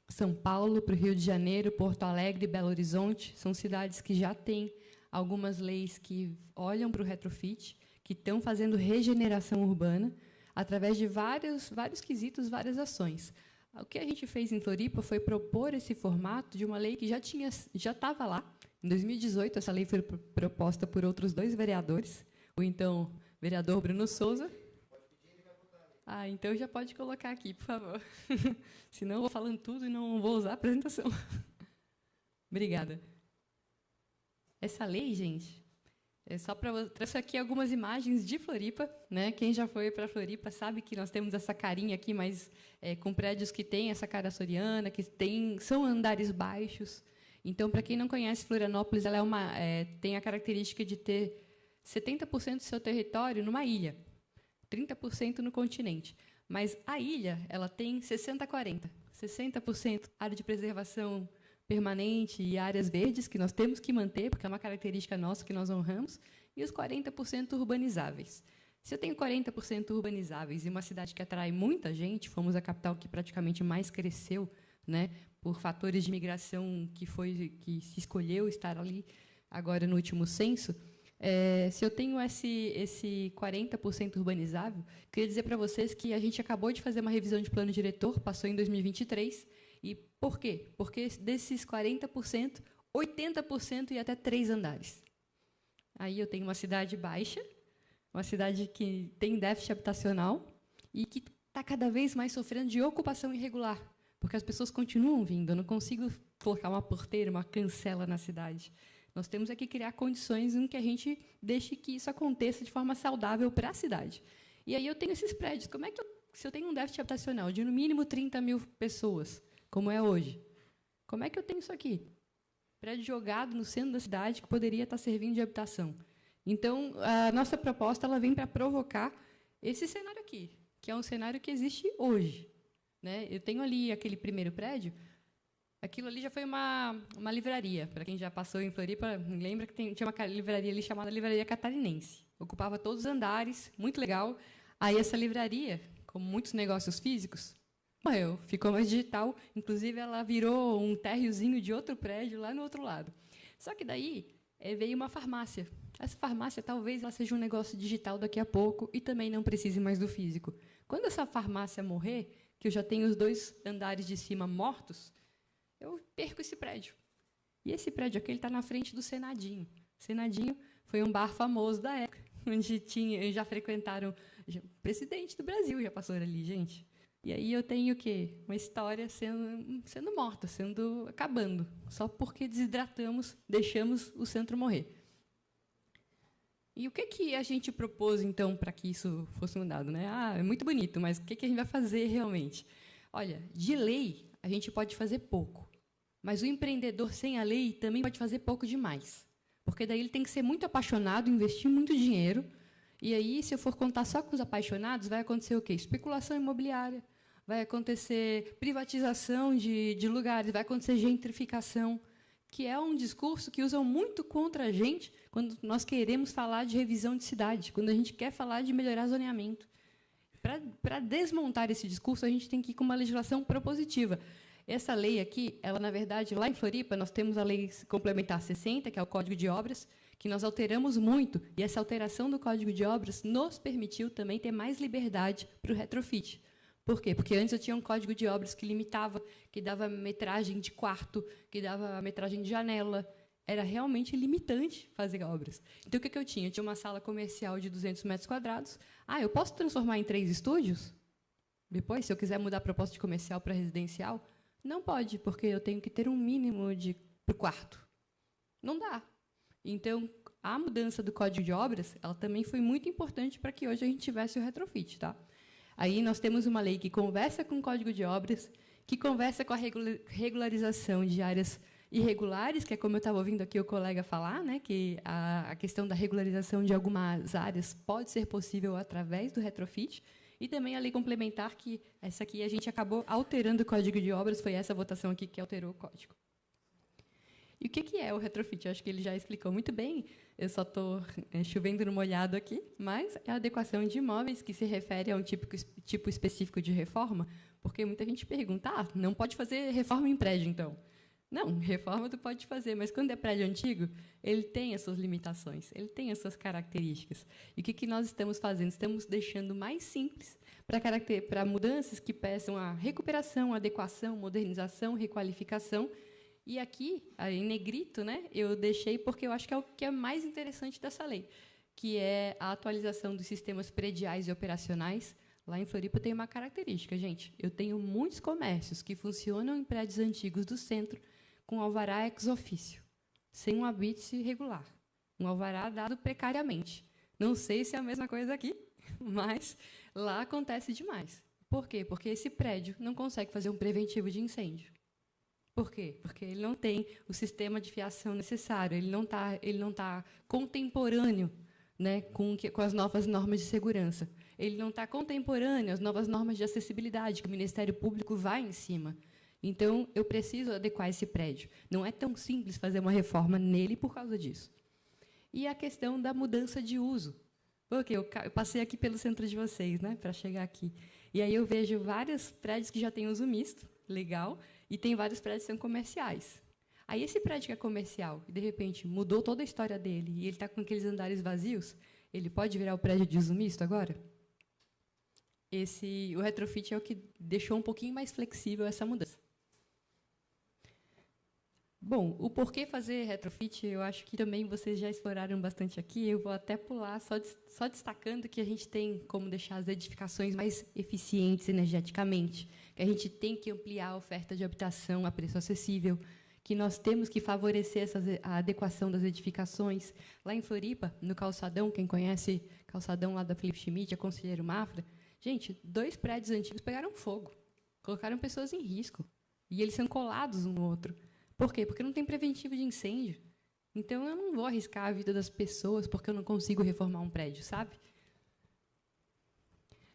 São Paulo, para o Rio de Janeiro, Porto Alegre, Belo Horizonte. São cidades que já têm algumas leis que olham para o retrofit, que estão fazendo regeneração urbana, através de vários quesitos, várias ações. O que a gente fez em Floripa foi propor esse formato de uma lei que já estava lá. Em 2018, essa lei foi proposta por outros 2 vereadores, o então vereador Bruno Souza. Então já pode colocar aqui, por favor. Senão eu vou falando tudo e não vou usar a apresentação. Obrigada. Essa lei, gente, Trouxe aqui algumas imagens de Floripa, né? Quem já foi para Floripa sabe que nós temos essa carinha aqui, mas com prédios que têm essa cara açoriana, são andares baixos. Então, para quem não conhece, Florianópolis ela tem a característica de ter 70% do seu território numa ilha, 30% no continente. Mas a ilha ela tem 60-40. 60% área de preservação permanente e áreas verdes, que nós temos que manter, porque é uma característica nossa que nós honramos, e os 40% urbanizáveis. Se eu tenho 40% urbanizáveis e uma cidade que atrai muita gente, fomos a capital que praticamente mais cresceu, né, por fatores de migração que se escolheu estar ali agora no último censo, se eu tenho esse 40% urbanizável, queria dizer para vocês que a gente acabou de fazer uma revisão de plano diretor, passou em 2023, e por quê? Porque desses 40%, 80% ia até 3 andares. Aí eu tenho uma cidade baixa, uma cidade que tem déficit habitacional e que está cada vez mais sofrendo de ocupação irregular, porque as pessoas continuam vindo. Eu não consigo colocar uma porteira, uma cancela na cidade. Nós temos que criar condições em que a gente deixe que isso aconteça de forma saudável para a cidade. E aí eu tenho esses prédios. Como é que se eu tenho um déficit habitacional de no mínimo 30 mil pessoas, como é hoje, como é que eu tenho isso aqui? Prédio jogado no centro da cidade que poderia estar servindo de habitação. Então, a nossa proposta ela vem para provocar esse cenário aqui, que é um cenário que existe hoje, né? Eu tenho ali aquele primeiro prédio, aquilo ali já foi uma livraria. Para quem já passou em Floripa, lembra que tinha uma livraria ali chamada Livraria Catarinense. Ocupava todos os andares, muito legal. Aí essa livraria, como muitos negócios físicos, morreu, ficou mais digital. Inclusive, ela virou um térriozinho de outro prédio lá no outro lado. Só que daí veio uma farmácia. Essa farmácia, talvez, ela seja um negócio digital daqui a pouco e também não precise mais do físico. Quando essa farmácia morrer, que eu já tenho os 2 andares de cima mortos, eu perco esse prédio. E esse prédio aqui está na frente do Senadinho. O Senadinho foi um bar famoso da época, onde já frequentaram o presidente do Brasil, já passou ali, gente. E aí eu tenho o quê? Uma história sendo morta, acabando, só porque desidratamos, deixamos o centro morrer. E o que a gente propôs, então, para que isso fosse mudado, né? É muito bonito, mas o que a gente vai fazer realmente? Olha, de lei, a gente pode fazer pouco, mas o empreendedor sem a lei também pode fazer pouco demais, porque daí ele tem que ser muito apaixonado, investir muito dinheiro, e aí, se eu for contar só com os apaixonados, vai acontecer o quê? Especulação imobiliária, vai acontecer privatização de lugares, vai acontecer gentrificação, que é um discurso que usam muito contra a gente quando nós queremos falar de revisão de cidade, quando a gente quer falar de melhorar zoneamento. Para desmontar esse discurso, a gente tem que ir com uma legislação propositiva. Essa lei aqui, ela, na verdade, lá em Floripa, nós temos a Lei Complementar 60, que é o Código de Obras, que nós alteramos muito, e essa alteração do Código de Obras nos permitiu também ter mais liberdade para o retrofit. Por quê? Porque antes eu tinha um Código de Obras que limitava, que dava metragem de quarto, que dava metragem de janela. Era realmente limitante fazer obras. Então, o que eu tinha? Eu tinha uma sala comercial de 200 metros quadrados. Eu posso transformar em 3 estúdios? Depois, se eu quiser mudar a proposta de comercial para residencial? Não pode, porque eu tenho que ter um mínimo para o quarto. Não dá. Então, a mudança do Código de Obras ela também foi muito importante para que hoje a gente tivesse o retrofit. Tá? Aí nós temos uma lei que conversa com o Código de Obras, que conversa com a regularização de áreas irregulares, que é como eu estava ouvindo aqui o colega falar, né, que a questão da regularização de algumas áreas pode ser possível através do retrofit, e também a lei complementar, que essa aqui a gente acabou alterando o Código de Obras, foi essa votação aqui que alterou o código. E o que é o retrofit? Eu acho que ele já explicou muito bem, eu só estou chovendo no molhado aqui, mas é a adequação de imóveis que se refere a um tipo específico de reforma, porque muita gente pergunta, não pode fazer reforma em prédio, então. Não, reforma tu pode fazer, mas quando é prédio antigo, ele tem as suas limitações, ele tem as suas características. E o que nós estamos fazendo? Estamos deixando mais simples para mudanças que peçam a recuperação, adequação, modernização, requalificação. E aqui, em negrito, né, eu deixei porque eu acho que é o que é mais interessante dessa lei, que é a atualização dos sistemas prediais e operacionais. Lá em Floripa tem uma característica, gente. Eu tenho muitos comércios que funcionam em prédios antigos do centro com alvará ex officio, sem um habite regular. um alvará dado precariamente. Não sei se é a mesma coisa aqui, mas lá acontece demais. Por quê? Porque esse prédio não consegue fazer um preventivo de incêndio. Por quê? Porque ele não tem o sistema de fiação necessário, ele não tá contemporâneo, né, com as novas normas de segurança. Ele não está contemporâneo às novas normas de acessibilidade, que o Ministério Público vai em cima. Então, eu preciso adequar esse prédio. Não é tão simples fazer uma reforma nele por causa disso. E a questão da mudança de uso. Porque eu passei aqui pelo centro de vocês, né, para chegar aqui. E aí eu vejo vários prédios que já têm uso misto, legal, e tem vários prédios que são comerciais. Aí esse prédio que é comercial, e de repente mudou toda a história dele, e ele está com aqueles andares vazios, ele pode virar o prédio de uso misto agora? O retrofit é o que deixou um pouquinho mais flexível essa mudança. Bom, o porquê fazer retrofit, eu acho que também vocês já exploraram bastante aqui. Eu vou até pular, só destacando que a gente tem como deixar as edificações mais eficientes energeticamente, que a gente tem que ampliar a oferta de habitação a preço acessível, que nós temos que favorecer a adequação das edificações. Lá em Floripa, no Calçadão, quem conhece Calçadão lá da Felipe Schmidt, a Conselheiro Mafra, gente, 2 prédios antigos pegaram fogo, colocaram pessoas em risco, e eles são colados um no outro. Por quê? Porque não tem preventivo de incêndio. Então, eu não vou arriscar a vida das pessoas porque eu não consigo reformar um prédio, sabe?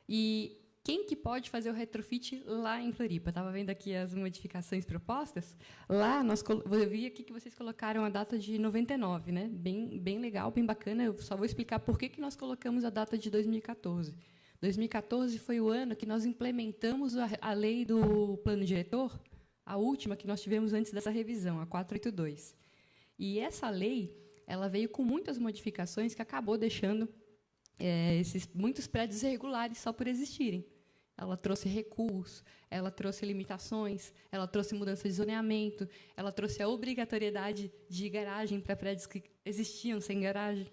E quem que pode fazer o retrofit lá em Floripa? Estava vendo aqui as modificações propostas. Lá, eu vi aqui que vocês colocaram a data de 99, né? Bem legal, bem bacana. Eu só vou explicar por que nós colocamos a data de 2014. 2014 foi o ano que nós implementamos a lei do plano diretor, a última que nós tivemos antes dessa revisão, a 482. E essa lei, ela veio com muitas modificações que acabou deixando muitos prédios irregulares só por existirem. Ela trouxe recuos, ela trouxe limitações, ela trouxe mudança de zoneamento, ela trouxe a obrigatoriedade de garagem para prédios que existiam sem garagem.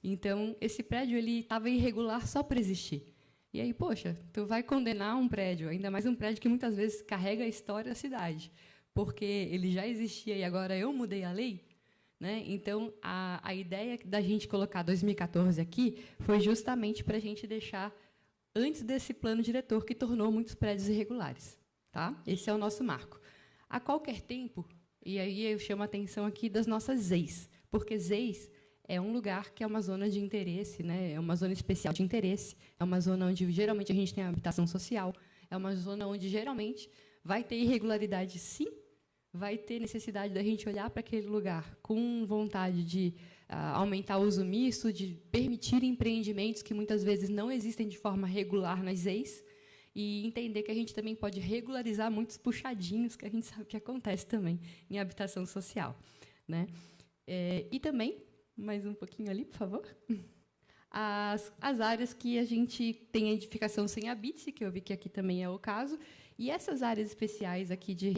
Então, esse prédio estava irregular só por existir. E aí, poxa, tu vai condenar um prédio, ainda mais um prédio que muitas vezes carrega a história da cidade, porque ele já existia e agora eu mudei a lei, né? Então, a ideia da gente colocar 2014 aqui foi justamente para a gente deixar antes desse plano diretor que tornou muitos prédios irregulares. Tá? Esse é o nosso marco. A qualquer tempo, e aí eu chamo a atenção aqui das nossas ZEIs, porque ZEIs é um lugar que é uma zona de interesse, né? É uma zona especial de interesse, é uma zona onde geralmente a gente tem habitação social, é uma zona onde geralmente vai ter irregularidade, sim, vai ter necessidade da gente olhar para aquele lugar com vontade de aumentar o uso misto, de permitir empreendimentos que muitas vezes não existem de forma regular nas ZEIs, e entender que a gente também pode regularizar muitos puxadinhos que a gente sabe que acontece também em habitação social, né? E também mais um pouquinho ali, por favor. As áreas que a gente tem edificação sem habite, que eu vi que aqui também é o caso, e essas áreas especiais aqui de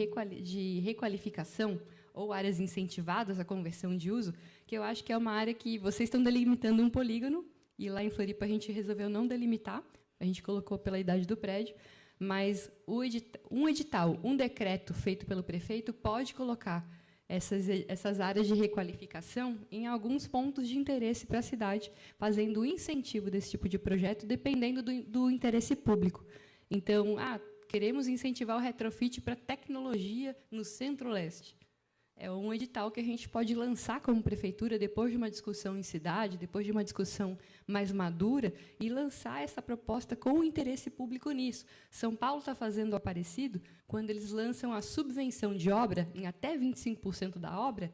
requalificação, ou áreas incentivadas à conversão de uso, que eu acho que é uma área que vocês estão delimitando um polígono, e lá em Floripa a gente resolveu não delimitar, a gente colocou pela idade do prédio, mas um edital, um decreto feito pelo prefeito pode colocar essas áreas de requalificação em alguns pontos de interesse para a cidade, fazendo o incentivo desse tipo de projeto, dependendo do interesse público. Então, queremos incentivar o retrofit para tecnologia no Centro-Leste. É um edital que a gente pode lançar como prefeitura, depois de uma discussão em cidade, depois de uma discussão mais madura, e lançar essa proposta com o interesse público nisso. São Paulo está fazendo o parecido quando eles lançam a subvenção de obra, em até 25% da obra,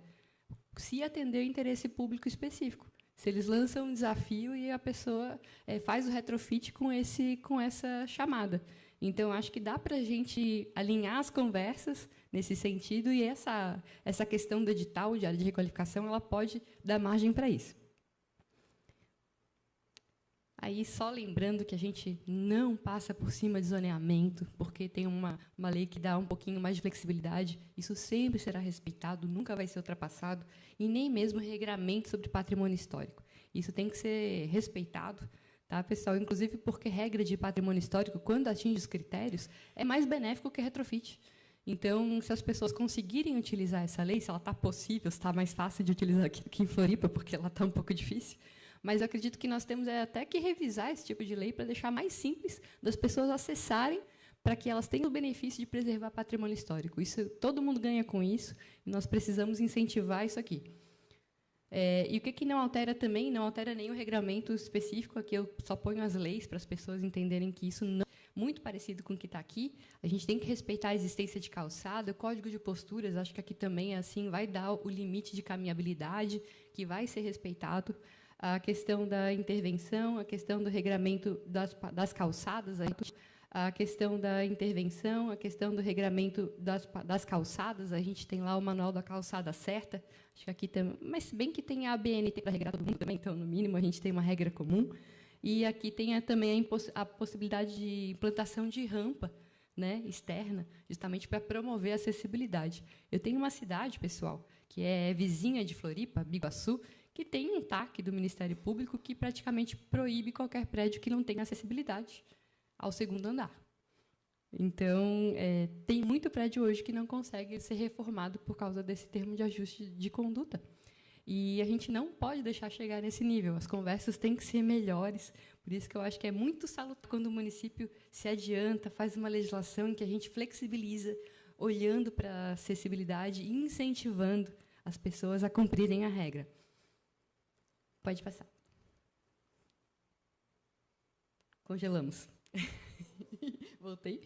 se atender o interesse público específico. Se eles lançam um desafio e a pessoa faz o retrofit com essa chamada. Então, acho que dá para a gente alinhar as conversas nesse sentido, e essa questão do edital de área de requalificação, ela pode dar margem para isso. Aí, só lembrando que a gente não passa por cima de zoneamento, porque tem uma lei que dá um pouquinho mais de flexibilidade, isso sempre será respeitado, nunca vai ser ultrapassado, e nem mesmo regramento sobre patrimônio histórico. Isso tem que ser respeitado, tá, pessoal? Inclusive porque regra de patrimônio histórico, quando atinge os critérios, é mais benéfico que retrofit. Então, se as pessoas conseguirem utilizar essa lei, se ela está possível, se está mais fácil de utilizar aqui em Floripa, porque ela está um pouco difícil, mas eu acredito que nós temos até que revisar esse tipo de lei para deixar mais simples das pessoas acessarem, para que elas tenham o benefício de preservar patrimônio histórico. Isso, todo mundo ganha com isso, e nós precisamos incentivar isso aqui. E o que não altera também, não altera nenhum regramento específico, aqui eu só ponho as leis para as pessoas entenderem que isso não é muito parecido com o que está aqui. A gente tem que respeitar a existência de calçada, o código de posturas, acho que aqui também é assim, vai dar o limite de caminhabilidade, que vai ser respeitado. A questão da intervenção, a questão do regramento das calçadas, a questão da intervenção, a questão do regramento das calçadas, a gente tem lá o manual da calçada certa, acho que aqui tem, mas se bem que tem a ABNT para regrar todo mundo também, então, no mínimo, a gente tem uma regra comum. E aqui tem também a possibilidade de implantação de rampa, né, externa, justamente para promover a acessibilidade. Eu tenho uma cidade, pessoal, que é vizinha de Floripa, Biguaçu, que tem um TAC do Ministério Público que praticamente proíbe qualquer prédio que não tenha acessibilidade ao segundo andar. Então, tem muito prédio hoje que não consegue ser reformado por causa desse termo de ajuste de conduta. E a gente não pode deixar chegar nesse nível. As conversas têm que ser melhores. Por isso que eu acho que é muito salutar quando o município se adianta, faz uma legislação em que a gente flexibiliza, olhando para a acessibilidade e incentivando as pessoas a cumprirem a regra. Pode passar. Congelamos. Voltei.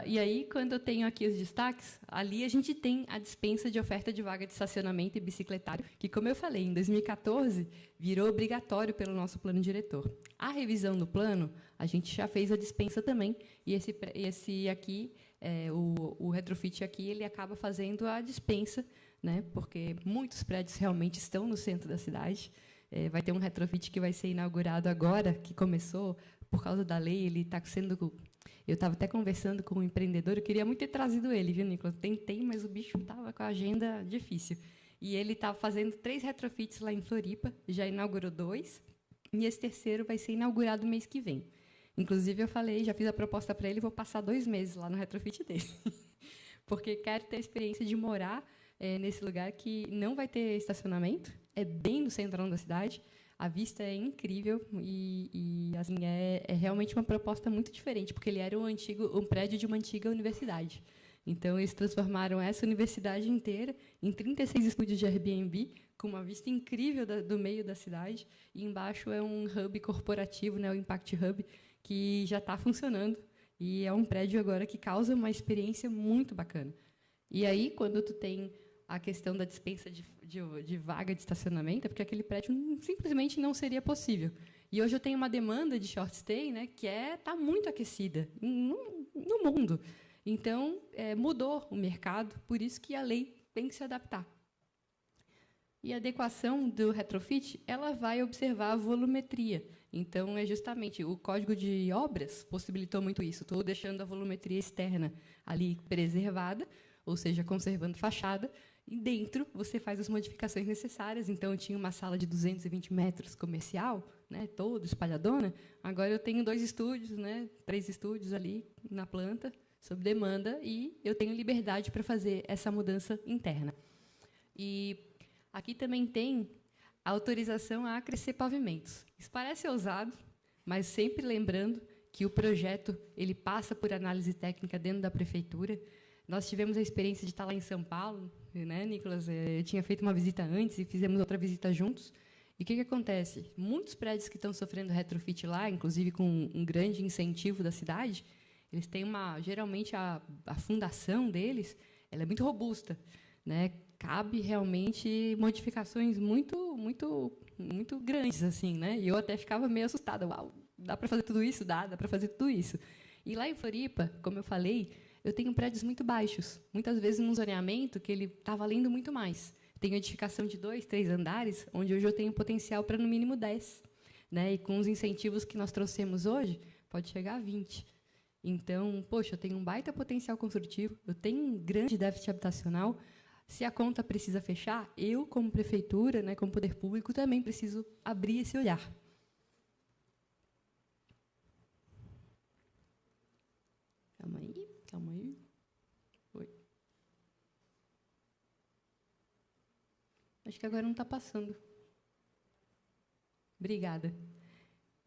E aí, quando eu tenho aqui os destaques, ali a gente tem a dispensa de oferta de vaga de estacionamento e bicicletário, que, como eu falei, em 2014, virou obrigatório pelo nosso plano diretor. A revisão do plano, a gente já fez a dispensa também, e esse aqui, o retrofit aqui, ele acaba fazendo a dispensa, né, porque muitos prédios realmente estão no centro da cidade. Vai ter um retrofit que vai ser inaugurado agora, que começou, por causa da lei, ele está sendo... Eu estava até conversando com um empreendedor, eu queria muito ter trazido ele, viu, Nicolas? Tentei, mas o bicho estava com a agenda difícil. E ele estava fazendo 3 retrofits lá em Floripa, já inaugurou 2, e esse terceiro vai ser inaugurado mês que vem. Inclusive, eu falei, já fiz a proposta para ele, vou passar 2 meses lá no retrofit dele. Porque quero ter a experiência de morar nesse lugar que não vai ter estacionamento, é bem no centrão da cidade, a vista é incrível e assim, é realmente uma proposta muito diferente, porque ele era um prédio de uma antiga universidade. Então, eles transformaram essa universidade inteira em 36 estúdios de Airbnb, com uma vista incrível do meio da cidade, e embaixo é um hub corporativo, né, o Impact Hub, que já está funcionando, e é um prédio agora que causa uma experiência muito bacana. E aí, quando tu tem a questão da dispensa de vaga de estacionamento, é porque aquele prédio simplesmente não seria possível. E hoje eu tenho uma demanda de short stay, né, que está muito aquecida no mundo. Então, mudou o mercado, por isso que a lei tem que se adaptar. E a adequação do retrofit, ela vai observar a volumetria. Então, é justamente o Código de Obras possibilitou muito isso. Estou deixando a volumetria externa ali preservada, ou seja, conservando fachada, e dentro você faz as modificações necessárias. Então, eu tinha uma sala de 220 metros comercial, né, toda espalhadona. Agora eu tenho 2 estúdios, né, 3 estúdios ali na planta, sob demanda, e eu tenho liberdade para fazer essa mudança interna. E aqui também tem a autorização a acrescer pavimentos. Isso parece ousado, mas sempre lembrando que o projeto ele passa por análise técnica dentro da prefeitura. Nós tivemos a experiência de estar lá em São Paulo, né, Nicolas? Eu tinha feito uma visita antes e fizemos outra visita juntos. E o que acontece? Muitos prédios que estão sofrendo retrofit lá, inclusive com um grande incentivo da cidade, eles têm geralmente a fundação deles, ela é muito robusta, né? Cabe realmente modificações muito grandes, assim, né? E eu até ficava meio assustada. Uau, dá para fazer tudo isso? Dá para fazer tudo isso. E lá em Floripa, como eu falei, eu tenho prédios muito baixos, muitas vezes num zoneamento que ele está valendo muito mais. Tenho edificação de 2, 3 andares, onde hoje eu tenho potencial para, no mínimo, 10. Né? E com os incentivos que nós trouxemos hoje, pode chegar a 20. Então, poxa, eu tenho um baita potencial construtivo, eu tenho um grande déficit habitacional. Se a conta precisa fechar, eu, como prefeitura, né, como poder público, também preciso abrir esse olhar. Calma aí. Oi. Acho que agora não está passando. Obrigada.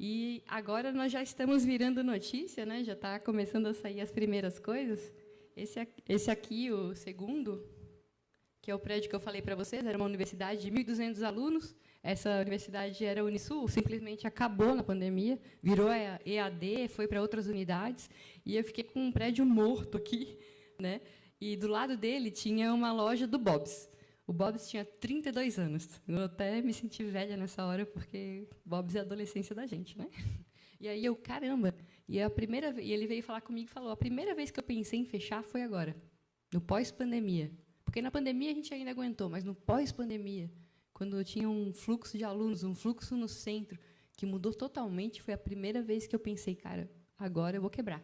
E agora nós já estamos virando notícia, né? Já está começando a sair as primeiras coisas. Esse aqui, o segundo, que é o prédio que eu falei para vocês, era uma universidade de 1.200 alunos. Essa universidade era a Unisul, simplesmente acabou na pandemia, virou EAD, foi para outras unidades, e eu fiquei com um prédio morto aqui, né? E do lado dele tinha uma loja do Bob's. O Bob's tinha 32 anos. Eu até me senti velha nessa hora, porque Bob's é a adolescência da gente, né? E aí eu, caramba! E ele veio falar comigo e falou: a primeira vez que eu pensei em fechar foi agora, no pós-pandemia. Porque na pandemia a gente ainda aguentou, mas no pós-pandemia, quando eu tinha um fluxo de alunos, um fluxo no centro, que mudou totalmente, foi a primeira vez que eu pensei, cara, agora eu vou quebrar.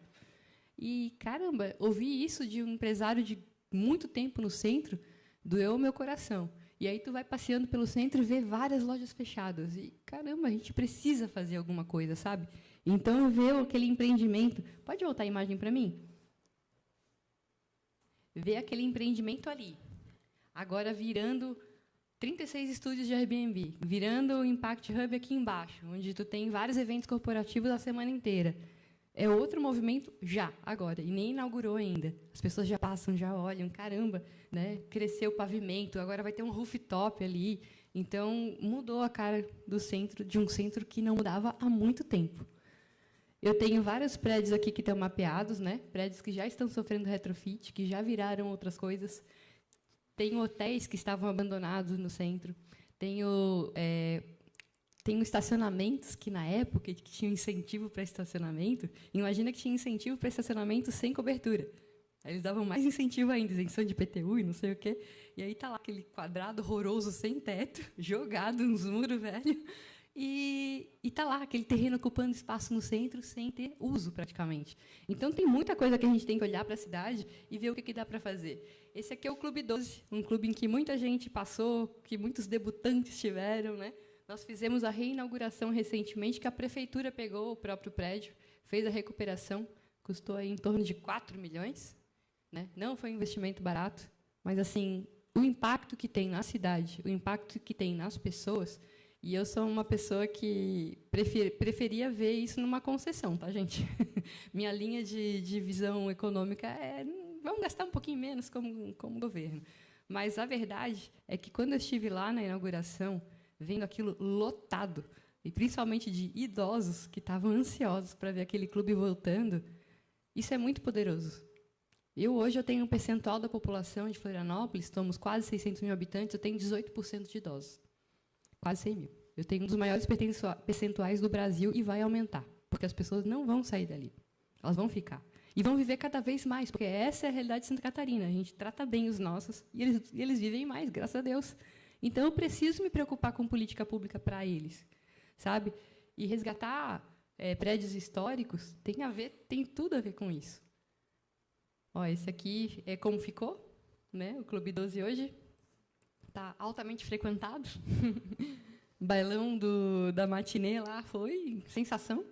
E, caramba, ouvir isso de um empresário de muito tempo no centro doeu o meu coração. E aí tu vai passeando pelo centro e vê várias lojas fechadas. E, caramba, a gente precisa fazer alguma coisa, sabe? Então, eu vejo aquele empreendimento... Pode voltar a imagem para mim? Ver aquele empreendimento ali, agora virando 36 estúdios de Airbnb, virando o Impact Hub aqui embaixo, onde tu tem vários eventos corporativos a semana inteira. É outro movimento já, agora, e nem inaugurou ainda. As pessoas já passam, já olham, caramba, né? Cresceu o pavimento, agora vai ter um rooftop ali. Então, mudou a cara do centro, de um centro que não mudava há muito tempo. Eu tenho vários prédios aqui que estão mapeados, né? Prédios que já estão sofrendo retrofit, que já viraram outras coisas. Tenho hotéis que estavam abandonados no centro. Tenho estacionamentos que, na época, que tinham incentivo para estacionamento. Imagina que tinha incentivo para estacionamento sem cobertura. Aí eles davam mais incentivo ainda, isenção de IPTU e não sei o quê. E aí está lá aquele quadrado horroroso, sem teto, jogado nos muros velhos. E está lá, aquele terreno ocupando espaço no centro sem ter uso, praticamente. Então, tem muita coisa que a gente tem que olhar para a cidade e ver o que dá para fazer. Esse aqui é o Clube 12, um clube em que muita gente passou, que muitos debutantes tiveram, né? Nós fizemos a reinauguração recentemente, que a prefeitura pegou o próprio prédio, fez a recuperação, custou aí em torno de 4 milhões. Né? Não foi um investimento barato, mas assim, o impacto que tem na cidade, o impacto que tem nas pessoas... E eu sou uma pessoa que preferia ver isso numa concessão, tá, gente? Minha linha de visão econômica é vamos gastar um pouquinho menos como governo. Mas a verdade é que, quando eu estive lá na inauguração, vendo aquilo lotado, e principalmente de idosos que estavam ansiosos para ver aquele clube voltando, isso é muito poderoso. Hoje eu tenho um percentual da população de Florianópolis, somos quase 600 mil habitantes, eu tenho 18% de idosos. Quase 100 mil. Eu tenho um dos maiores percentuais do Brasil e vai aumentar, porque as pessoas não vão sair dali. Elas vão ficar. E vão viver cada vez mais, porque essa é a realidade de Santa Catarina. A gente trata bem os nossos e eles vivem mais, graças a Deus. Então, eu preciso me preocupar com política pública para eles, sabe? E resgatar prédios históricos tem tudo a ver com isso. Ó, esse aqui é como ficou, né? O Clube 12 hoje. Está altamente frequentado. Bailão da matinê lá foi sensação.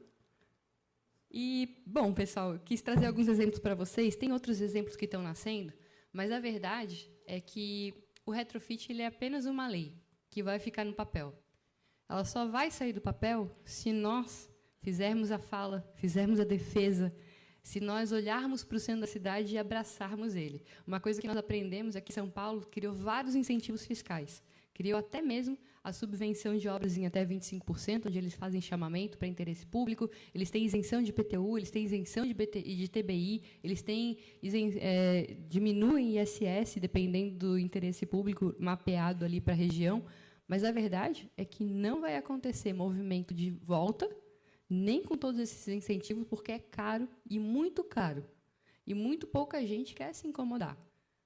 E, bom, pessoal, eu quis trazer alguns exemplos para vocês. Tem outros exemplos que estão nascendo, mas a verdade é que o retrofit ele é apenas uma lei que vai ficar no papel. Ela só vai sair do papel se nós fizermos a fala, fizermos a defesa, se nós olharmos para o centro da cidade e abraçarmos ele. Uma coisa que nós aprendemos é que São Paulo criou vários incentivos fiscais. Criou até mesmo a subvenção de obras em até 25%, onde eles fazem chamamento para interesse público, eles têm isenção de IPTU, eles têm isenção de TBI, eles diminuem ISS, dependendo do interesse público mapeado ali para a região. Mas a verdade é que não vai acontecer movimento de volta, nem com todos esses incentivos, porque é caro. E muito pouca gente quer se incomodar,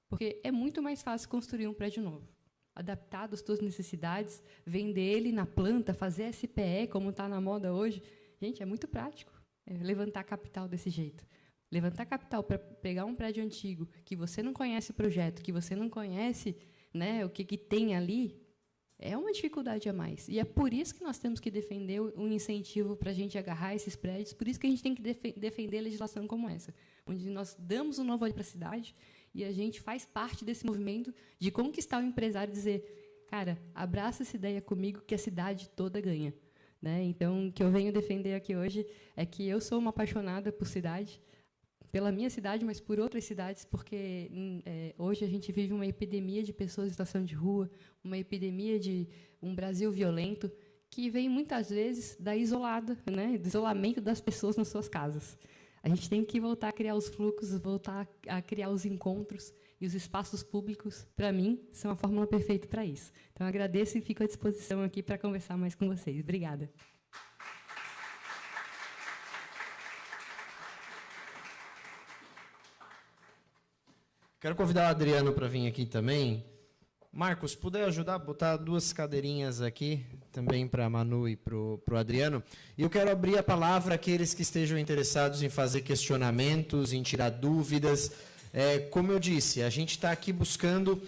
porque é muito mais fácil construir um prédio novo, adaptado às suas necessidades, vender ele na planta, fazer SPE, como está na moda hoje. Gente, é muito prático levantar capital desse jeito. Levantar capital para pegar um prédio antigo, que você não conhece o projeto, que você não conhece, né, o que tem ali, é uma dificuldade a mais. E é por isso que nós temos que defender um incentivo para a gente agarrar esses prédios, por isso que a gente tem que defender a legislação como essa, onde nós damos um novo olho para a cidade e a gente faz parte desse movimento de conquistar o empresário e dizer: cara, abraça essa ideia comigo que a cidade toda ganha. Né? Então, o que eu venho defender aqui hoje é que eu sou uma apaixonada por cidade, pela minha cidade, mas por outras cidades, porque hoje a gente vive uma epidemia de pessoas em situação de rua, uma epidemia de um Brasil violento, que vem muitas vezes da isolada, né, do isolamento das pessoas nas suas casas. A gente tem que voltar a criar os fluxos, voltar a criar os encontros, e os espaços públicos, para mim, são a fórmula perfeita para isso. Então, agradeço e fico à disposição aqui para conversar mais com vocês. Obrigada. Quero convidar o Adriano para vir aqui também. Marcos, puder ajudar a botar 2 cadeirinhas aqui, também para a Manu e para o Adriano. E eu quero abrir a palavra àqueles que estejam interessados em fazer questionamentos, em tirar dúvidas. Como eu disse, a gente está aqui buscando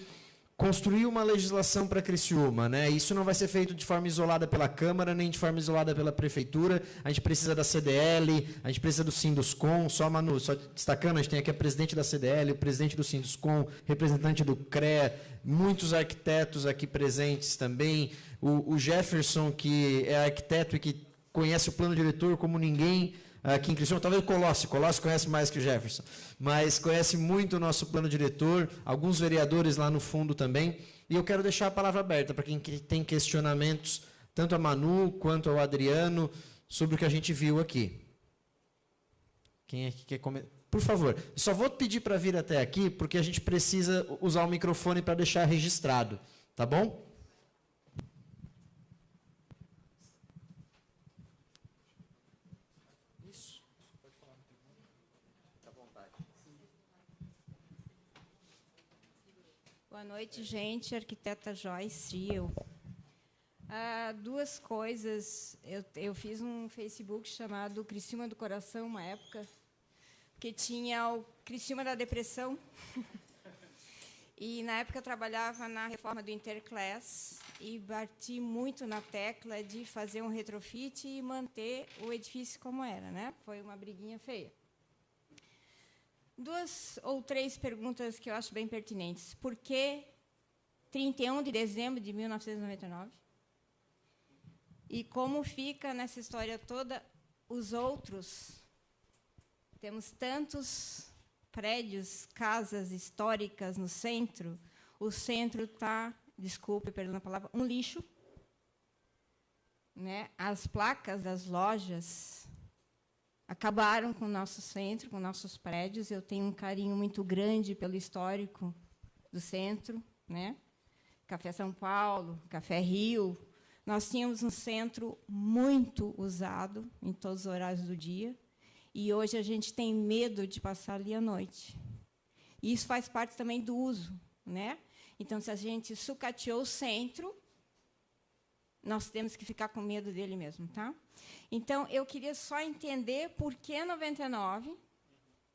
construir uma legislação para Criciúma, né? Isso não vai ser feito de forma isolada pela Câmara, nem de forma isolada pela Prefeitura. A gente precisa da CDL, a gente precisa do Sinduscom. Manu, só destacando, a gente tem aqui a presidente da CDL, o presidente do Sinduscom, representante do CREA, muitos arquitetos aqui presentes também. O Jefferson, que é arquiteto e que conhece o plano diretor como ninguém aqui em Criciúma, talvez o Colossi conhece mais que o Jefferson, mas conhece muito o nosso plano diretor, alguns vereadores lá no fundo também, e eu quero deixar a palavra aberta para quem tem questionamentos, tanto a Manu quanto ao Adriano, sobre o que a gente viu aqui. Quem é que quer comentar? Por favor, só vou pedir para vir até aqui, porque a gente precisa usar o microfone para deixar registrado, tá bom? Boa noite, gente. Arquiteta Joyce e eu. 2 coisas. Eu fiz um Facebook chamado Criciúma do Coração, uma época, que tinha o Criciúma da Depressão. E, na época, eu trabalhava na reforma do Interclass e bati muito na tecla de fazer um retrofit e manter o edifício como era, né? Foi uma briguinha feia. 2 ou 3 perguntas que eu acho bem pertinentes. Por que 31 de dezembro de 1999? E como fica nessa história toda os outros? Temos tantos prédios, casas históricas no centro. O centro está, desculpe, perdão a palavra, um lixo. Né? As placas das lojas acabaram com o nosso centro, com nossos prédios. Eu tenho um carinho muito grande pelo histórico do centro, né? Café São Paulo, Café Rio. Nós tínhamos um centro muito usado em todos os horários do dia, e hoje a gente tem medo de passar ali à noite. E isso faz parte também do uso, né? Então, se a gente sucateou o centro, nós temos que ficar com medo dele mesmo, tá? Então, eu queria só entender por que 99,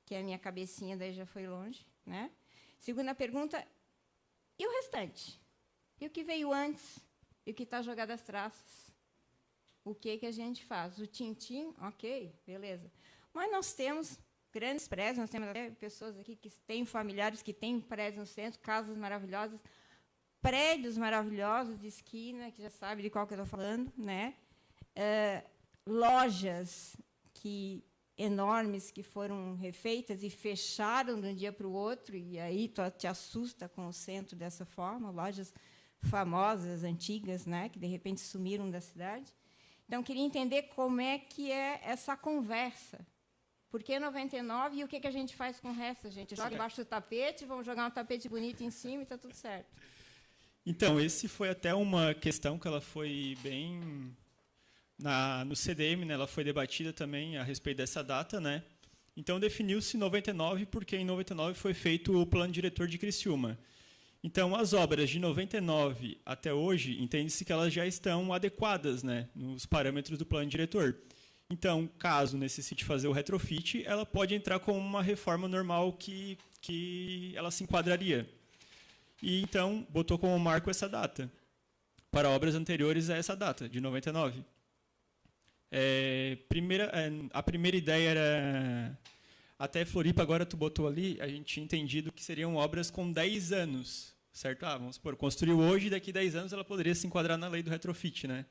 que a minha cabecinha daí já foi longe, né? Segunda pergunta, e o restante? E o que veio antes? E o que está jogado às traças? O que a gente faz? O tintim, ok, beleza. Mas nós temos grandes prédios, nós temos até pessoas aqui que têm familiares que têm prédios no centro, casas maravilhosas, prédios maravilhosos de esquina, que já sabe de qual que eu estou falando, né? Lojas enormes que foram refeitas e fecharam de um dia para o outro, e aí tu te assusta com o centro dessa forma, lojas famosas, antigas, né, que de repente sumiram da cidade. Então, queria entender como é que é essa conversa. Por que 99 e o que a gente faz com o resto? A gente joga embaixo do tapete, vamos jogar um tapete bonito em cima e está tudo certo. Então, esse foi até uma questão que ela foi bem... no CDM, né, ela foi debatida também a respeito dessa data, né? Então, definiu-se 99 porque em 99 foi feito o plano diretor de Criciúma. Então, as obras de 99 até hoje, entende-se que elas já estão adequadas, né, nos parâmetros do plano diretor. Então, caso necessite fazer o retrofit, ela pode entrar como uma reforma normal que ela se enquadraria. E, então, botou como marco essa data, para obras anteriores a essa data, de 99. A primeira ideia era... Até Floripa, agora tu botou ali, a gente tinha entendido que seriam obras com 10 anos, certo? Vamos supor, construiu hoje, daqui a 10 anos ela poderia se enquadrar na lei do retrofit, né?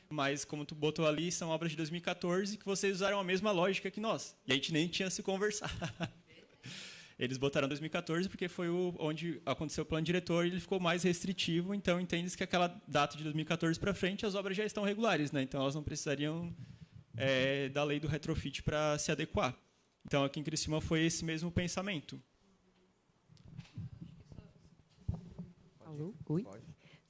Mas, como tu botou ali, são obras de 2014 que vocês usaram a mesma lógica que nós. E a gente nem tinha se conversar. Eles botaram 2014 porque foi onde aconteceu o plano diretor e ele ficou mais restritivo. Então, entende-se que aquela data de 2014 para frente, as obras já estão regulares, né? Então, elas não precisariam da lei do retrofit para se adequar. Então, aqui em Criciúma foi esse mesmo pensamento. Alô? Oi?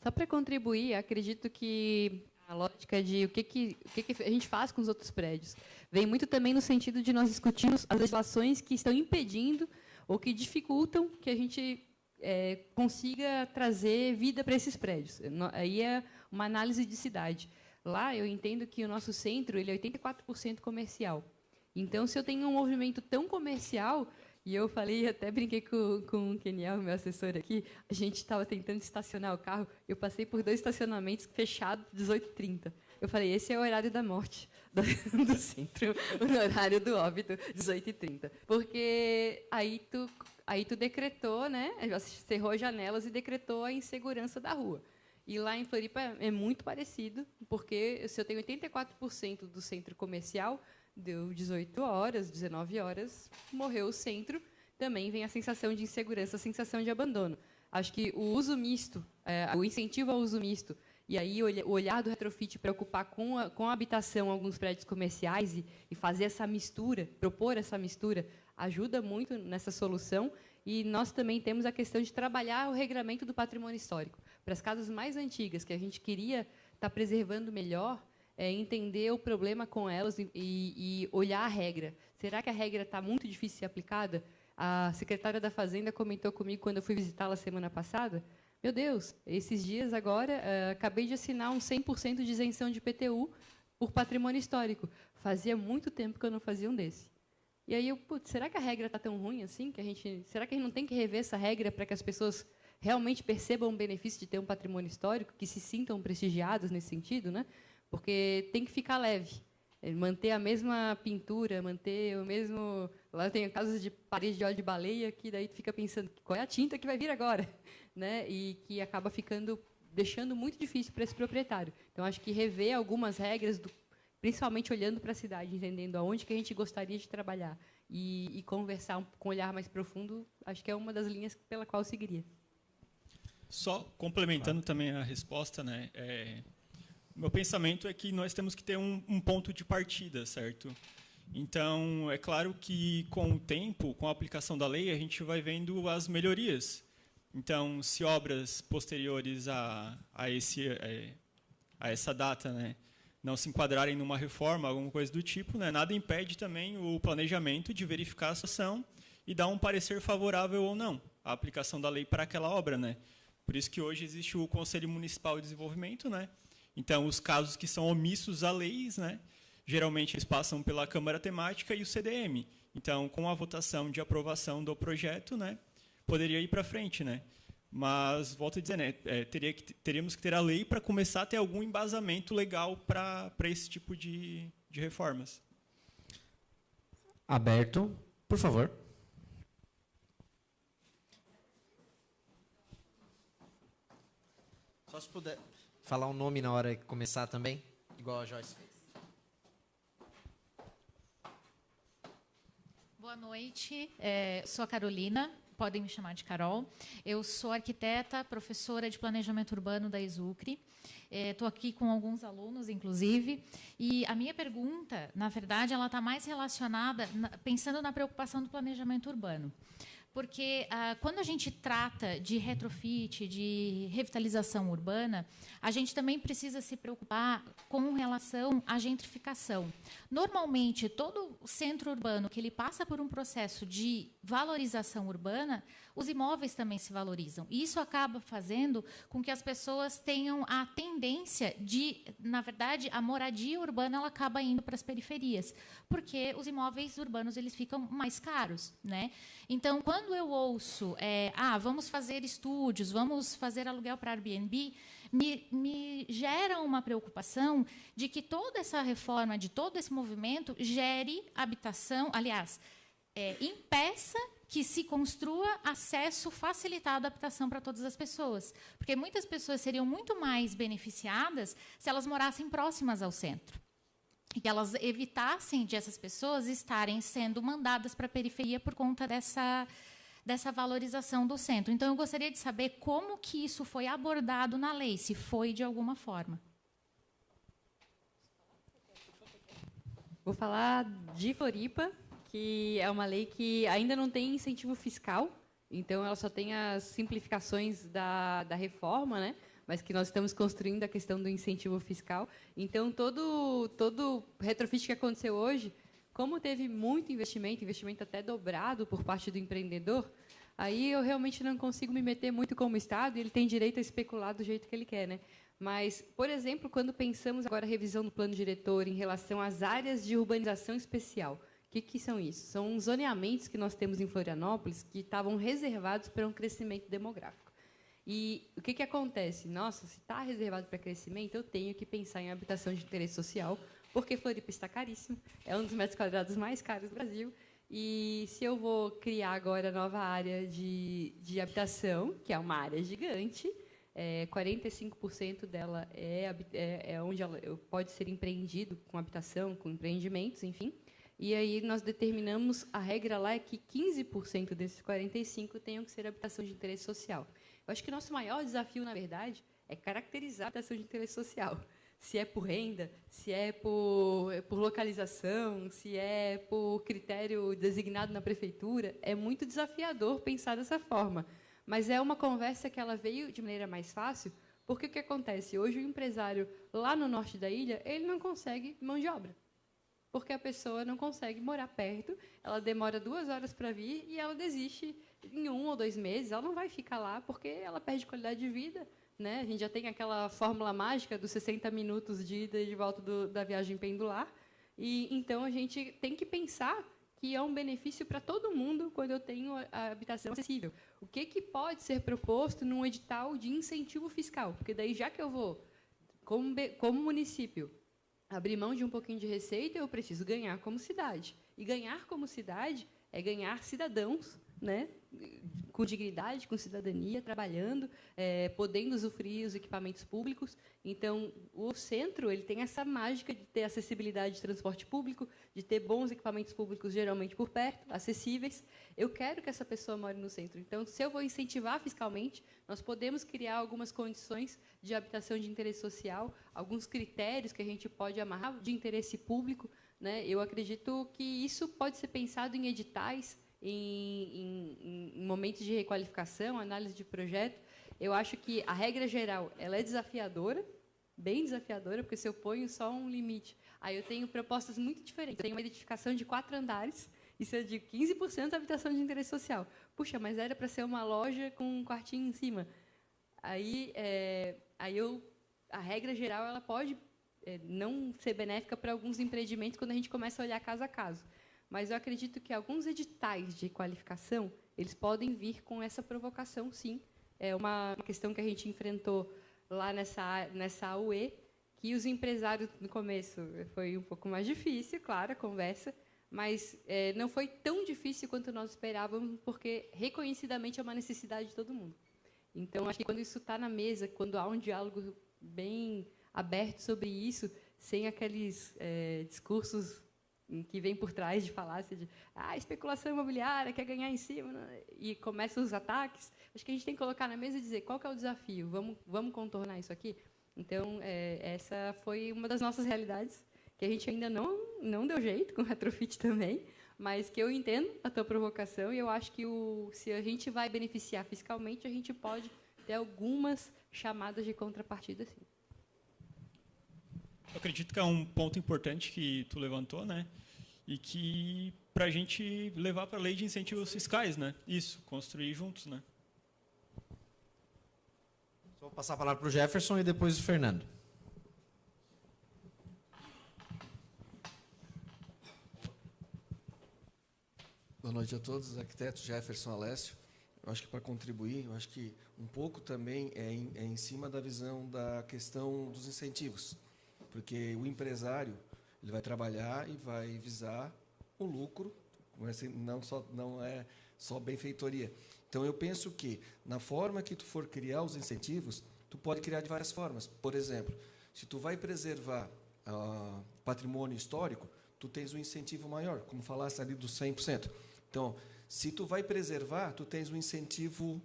Só para contribuir, acredito que a lógica de o que a gente faz com os outros prédios vem muito também no sentido de nós discutirmos as legislações que estão impedindo ou que dificultam que a gente consiga trazer vida para esses prédios. Aí é uma análise de cidade. Lá, eu entendo que o nosso centro ele é 84% comercial. Então, se eu tenho um movimento tão comercial, e eu falei, até brinquei com o Keniel, meu assessor aqui, a gente estava tentando estacionar o carro, eu passei por 2 estacionamentos fechados, 18h30. Eu falei, esse é o horário da morte do centro, o horário do óbito, 18h30. Porque aí tu decretou, né, cerrou as janelas e decretou a insegurança da rua. E lá em Floripa é muito parecido, porque se eu tenho 84% do centro comercial, deu 18 horas, 19 horas, morreu o centro, também vem a sensação de insegurança, a sensação de abandono. Acho que o uso misto, o incentivo ao uso misto, e aí o olhar do retrofit preocupar com a habitação em alguns prédios comerciais e fazer essa mistura, propor essa mistura, ajuda muito nessa solução. E nós também temos a questão de trabalhar o regramento do patrimônio histórico. Para as casas mais antigas, que a gente queria estar preservando melhor, entender o problema com elas e olhar a regra. Será que a regra está muito difícil de ser aplicada? A secretária da Fazenda comentou comigo quando eu fui visitá-la semana passada. Meu Deus, esses dias agora, acabei de assinar um 100% de isenção de IPTU por patrimônio histórico. Fazia muito tempo que eu não fazia um desse. E aí, será que a regra está tão ruim assim? Será que a gente não tem que rever essa regra para que as pessoas realmente percebam o benefício de ter um patrimônio histórico, que se sintam prestigiadas nesse sentido, né? Porque tem que ficar leve, manter a mesma pintura, manter o mesmo... Lá tem casos de parede de óleo de baleia, que daí tu fica pensando, qual é a tinta que vai vir agora? Né? E que acaba deixando muito difícil para esse proprietário. Então, acho que rever algumas regras, principalmente olhando para a cidade, entendendo aonde que a gente gostaria de trabalhar e conversar com um olhar mais profundo, acho que é uma das linhas pela qual eu seguiria. Só complementando também a resposta, né? Meu pensamento é que nós temos que ter um ponto de partida, certo? Então, é claro que, com o tempo, com a aplicação da lei, a gente vai vendo as melhorias. Então, se obras posteriores a essa data, né, não se enquadrarem numa reforma, alguma coisa do tipo, né, nada impede também o planejamento de verificar a situação e dar um parecer favorável ou não à aplicação da lei para aquela obra, né? Por isso que hoje existe o Conselho Municipal de Desenvolvimento, né? Então, os casos que são omissos a leis, né, geralmente eles passam pela Câmara Temática e o CDM. Então, com a votação de aprovação do projeto, né, poderia ir para frente, né? Mas, volto a dizer, né, teríamos que ter a lei para começar a ter algum embasamento legal para esse tipo de reformas. Aberto, por favor. Só se puder falar o nome na hora que começar também, igual a Joyce fez. Boa noite, sou a Carolina, podem me chamar de Carol. Eu sou arquiteta, professora de planejamento urbano da Exucre. Estou aqui com alguns alunos, inclusive. E a minha pergunta, na verdade, ela está mais relacionada, pensando na preocupação do planejamento urbano. Porque quando a gente trata de retrofit, de revitalização urbana, a gente também precisa se preocupar com relação à gentrificação. Normalmente, todo centro urbano que ele passa por um processo de valorização urbana, os imóveis também se valorizam. E isso acaba fazendo com que as pessoas tenham a tendência de, na verdade, a moradia urbana ela acaba indo para as periferias, porque os imóveis urbanos eles ficam mais caros, né? Então, quando eu ouço, vamos fazer estúdios, vamos fazer aluguel para Airbnb, me gera uma preocupação de que toda essa reforma, de todo esse movimento, gere habitação, aliás, impeça que se construa acesso facilitado à habitação para todas as pessoas. Porque muitas pessoas seriam muito mais beneficiadas se elas morassem próximas ao centro. E que elas evitassem de essas pessoas estarem sendo mandadas para a periferia por conta dessa valorização do centro. Então, eu gostaria de saber como que isso foi abordado na lei, se foi de alguma forma. Vou falar de Floripa, que é uma lei que ainda não tem incentivo fiscal, então ela só tem as simplificações da reforma, né? Mas que nós estamos construindo a questão do incentivo fiscal. Então, todo retrofit que aconteceu hoje, como teve muito investimento até dobrado por parte do empreendedor, aí eu realmente não consigo me meter muito como Estado, e ele tem direito a especular do jeito que ele quer, né? Mas, por exemplo, quando pensamos agora a revisão do plano diretor em relação às áreas de urbanização especial, o que são isso? São zoneamentos que nós temos em Florianópolis que estavam reservados para um crescimento demográfico. E o que acontece? Nossa, se está reservado para crescimento, eu tenho que pensar em habitação de interesse social, porque Floripa está caríssimo, é um dos metros quadrados mais caros do Brasil, e se eu vou criar agora nova área de habitação, que é uma área gigante, 45% dela é onde ela pode ser empreendido com habitação, com empreendimentos, enfim. E aí nós determinamos, a regra lá é que 15% desses 45% tenham que ser habitação de interesse social. Eu acho que o nosso maior desafio, na verdade, é caracterizar a habitação de interesse social. Se é por renda, se é por localização, se é por critério designado na prefeitura, é muito desafiador pensar dessa forma. Mas é uma conversa que ela veio de maneira mais fácil, porque o que acontece? Hoje, o empresário lá no norte da ilha, ele não consegue mão de obra, porque a pessoa não consegue morar perto, ela demora 2 horas para vir e ela desiste em 1 ou 2 meses, ela não vai ficar lá porque ela perde qualidade de vida, né? A gente já tem aquela fórmula mágica dos 60 minutos de ida e de volta da viagem pendular, e então a gente tem que pensar que é um benefício para todo mundo quando eu tenho a habitação acessível. O que pode ser proposto num edital de incentivo fiscal? Porque daí, já que eu vou, como município, abrir mão de um pouquinho de receita, eu preciso ganhar como cidade. E ganhar como cidade é ganhar cidadãos, né, com dignidade, com cidadania, trabalhando, podendo usufruir os equipamentos públicos. Então, o centro ele tem essa mágica de ter acessibilidade de transporte público, de ter bons equipamentos públicos, geralmente por perto, acessíveis. Eu quero que essa pessoa more no centro. Então, se eu vou incentivar fiscalmente, nós podemos criar algumas condições de habitação de interesse social, alguns critérios que a gente pode amarrar de interesse público, né? Eu acredito que isso pode ser pensado em editais, em momentos de requalificação, análise de projeto. Eu acho que a regra geral ela é desafiadora, bem desafiadora, porque se eu ponho só um limite, aí eu tenho propostas muito diferentes. Eu tenho uma edificação de 4 andares, e se eu digo 15% habitação de interesse social. Puxa, mas era para ser uma loja com um quartinho em cima. Aí a regra geral ela pode não ser benéfica para alguns empreendimentos quando a gente começa a olhar caso a caso. Mas eu acredito que alguns editais de qualificação eles podem vir com essa provocação, sim. É uma questão que a gente enfrentou lá nessa AUE, que os empresários, no começo, foi um pouco mais difícil, claro, a conversa, mas não foi tão difícil quanto nós esperávamos, porque, reconhecidamente, é uma necessidade de todo mundo. Então, acho que quando isso está na mesa, quando há um diálogo bem aberto sobre isso, sem aqueles discursos que vem por trás de falácia de especulação imobiliária, quer ganhar em cima, né? E começam os ataques. Acho que a gente tem que colocar na mesa e dizer qual que é o desafio, vamos contornar isso aqui? Então, essa foi uma das nossas realidades, que a gente ainda não deu jeito com o retrofit também, mas que eu entendo a tua provocação e eu acho que se a gente vai beneficiar fiscalmente, a gente pode ter algumas chamadas de contrapartida, sim. Eu acredito que é um ponto importante que tu levantou, né? E que para a gente levar para a lei de incentivos fiscais, né? Isso, construir juntos, né? Só vou passar a palavra para o Jefferson e depois o Fernando. Boa noite a todos, arquiteto Jefferson Alessio. Eu acho que para contribuir, eu acho que um pouco também é em cima da visão da questão dos incentivos. Porque o empresário ele vai trabalhar e vai visar o lucro, não é só benfeitoria. Então, eu penso que, na forma que tu for criar os incentivos, tu pode criar de várias formas. Por exemplo, se tu vai preservar patrimônio histórico, tu tens um incentivo maior, como falasse ali dos 100%. Então, se tu vai preservar, tu tens um incentivo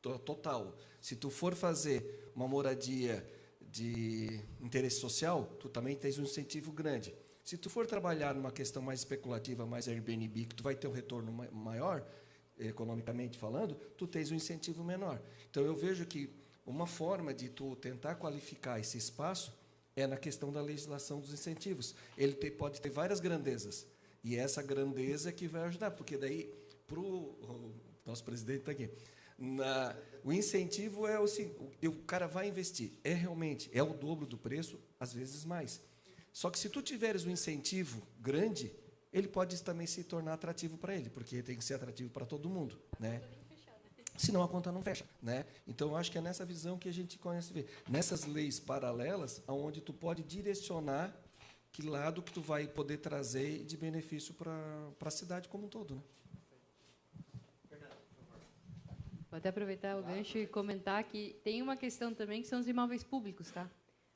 total. Se tu for fazer uma moradia de interesse social, tu também tens um incentivo grande. Se tu for trabalhar numa questão mais especulativa, mais Airbnb, que tu vai ter um retorno maior, economicamente falando, tu tens um incentivo menor. Então, eu vejo que uma forma de tu tentar qualificar esse espaço é na questão da legislação dos incentivos. Ele pode ter várias grandezas, e essa grandeza que vai ajudar, porque daí, o nosso presidente está aqui, o incentivo é o cara vai investir, realmente, é o dobro do preço, às vezes mais. Só que se tu tiveres um incentivo grande, ele pode também se tornar atrativo para ele, porque tem que ser atrativo para todo mundo, né? Senão a conta não fecha, né? Então, eu acho que é nessa visão que a gente conhece ver. Nessas leis paralelas, onde tu pode direcionar que lado que tu vai poder trazer de benefício para a cidade como um todo, né? Vou até aproveitar o gancho e comentar que tem uma questão também que são os imóveis públicos, tá?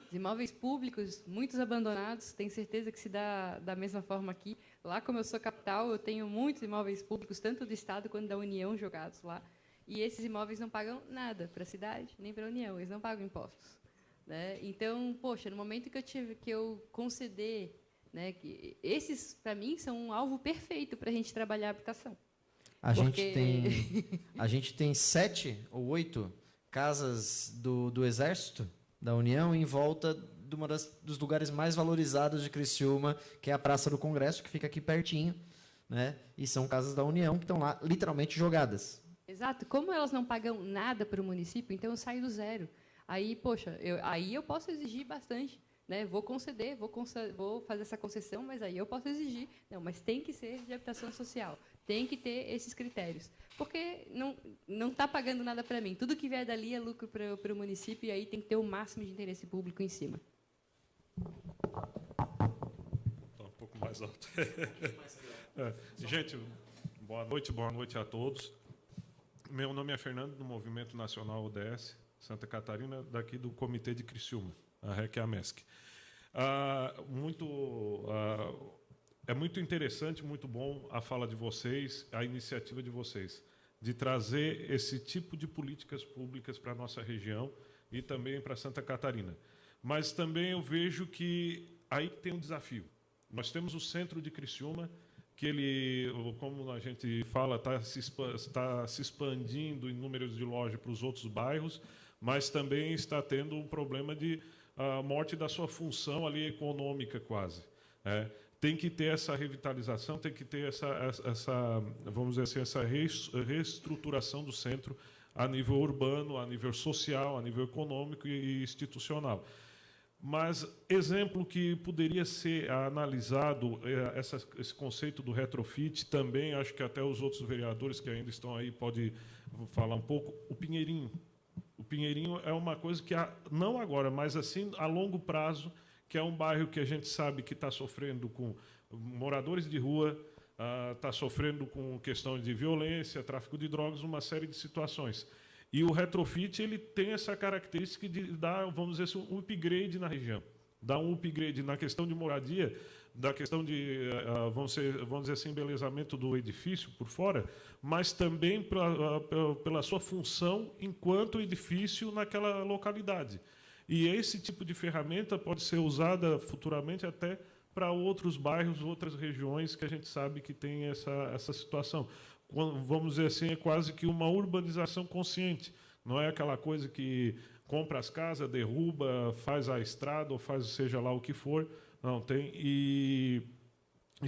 Os imóveis públicos, muitos abandonados, tenho certeza que se dá da mesma forma aqui. Lá, como eu sou capital, eu tenho muitos imóveis públicos, tanto do Estado quanto da União, jogados lá. E esses imóveis não pagam nada para a cidade, nem para a União, eles não pagam impostos, né? Então, poxa, no momento que eu conceder, né, que esses, para mim, são um alvo perfeito para a gente trabalhar a habitação. A gente tem 7 ou 8 casas do Exército, da União, em volta de dos lugares mais valorizados de Criciúma, que é a Praça do Congresso, que fica aqui pertinho, né? E são casas da União que estão lá literalmente jogadas. Exato. Como elas não pagam nada para o município, então eu saio do zero. Aí, poxa, aí eu posso exigir bastante, né? Vou conceder, vou fazer essa concessão, mas aí eu posso exigir. Não, mas tem que ser de habitação social. Tem que ter esses critérios. Porque não está pagando nada para mim. Tudo que vier dali é lucro para o município, e aí tem que ter o máximo de interesse público em cima. Um pouco mais alto. Gente, boa noite a todos. Meu nome é Fernando, do Movimento Nacional ODS, Santa Catarina, daqui do Comitê de Criciúma, a REC e a MESC. É muito interessante, muito bom a fala de vocês, a iniciativa de vocês, de trazer esse tipo de políticas públicas para a nossa região e também para Santa Catarina. Mas também eu vejo que aí tem um desafio. Nós temos o centro de Criciúma, que ele, como a gente fala, está se expandindo em números de lojas para os outros bairros, mas também está tendo um problema de morte da sua função ali econômica quase. Tem que ter essa revitalização, tem que ter vamos dizer assim, essa reestruturação do centro a nível urbano, a nível social, a nível econômico e institucional. Mas exemplo que poderia ser analisado, esse conceito do retrofit, também acho que até os outros vereadores que ainda estão aí podem falar um pouco, o Pinheirinho. O Pinheirinho é uma coisa que, não agora, mas assim a longo prazo, que é um bairro que a gente sabe que está sofrendo com moradores de rua, está sofrendo com questão de violência, tráfico de drogas, uma série de situações. E o retrofit ele tem essa característica de dar, vamos dizer assim, um upgrade na região. Dar um upgrade na questão de moradia, da questão de, vamos dizer assim, embelezamento do edifício por fora, mas também pela sua função enquanto edifício naquela localidade. E esse tipo de ferramenta pode ser usada futuramente até para outros bairros, outras regiões que a gente sabe que tem essa situação. Vamos dizer assim, é quase que uma urbanização consciente. Não é aquela coisa que compra as casas, derruba, faz a estrada, ou faz seja lá o que for. Não, tem. E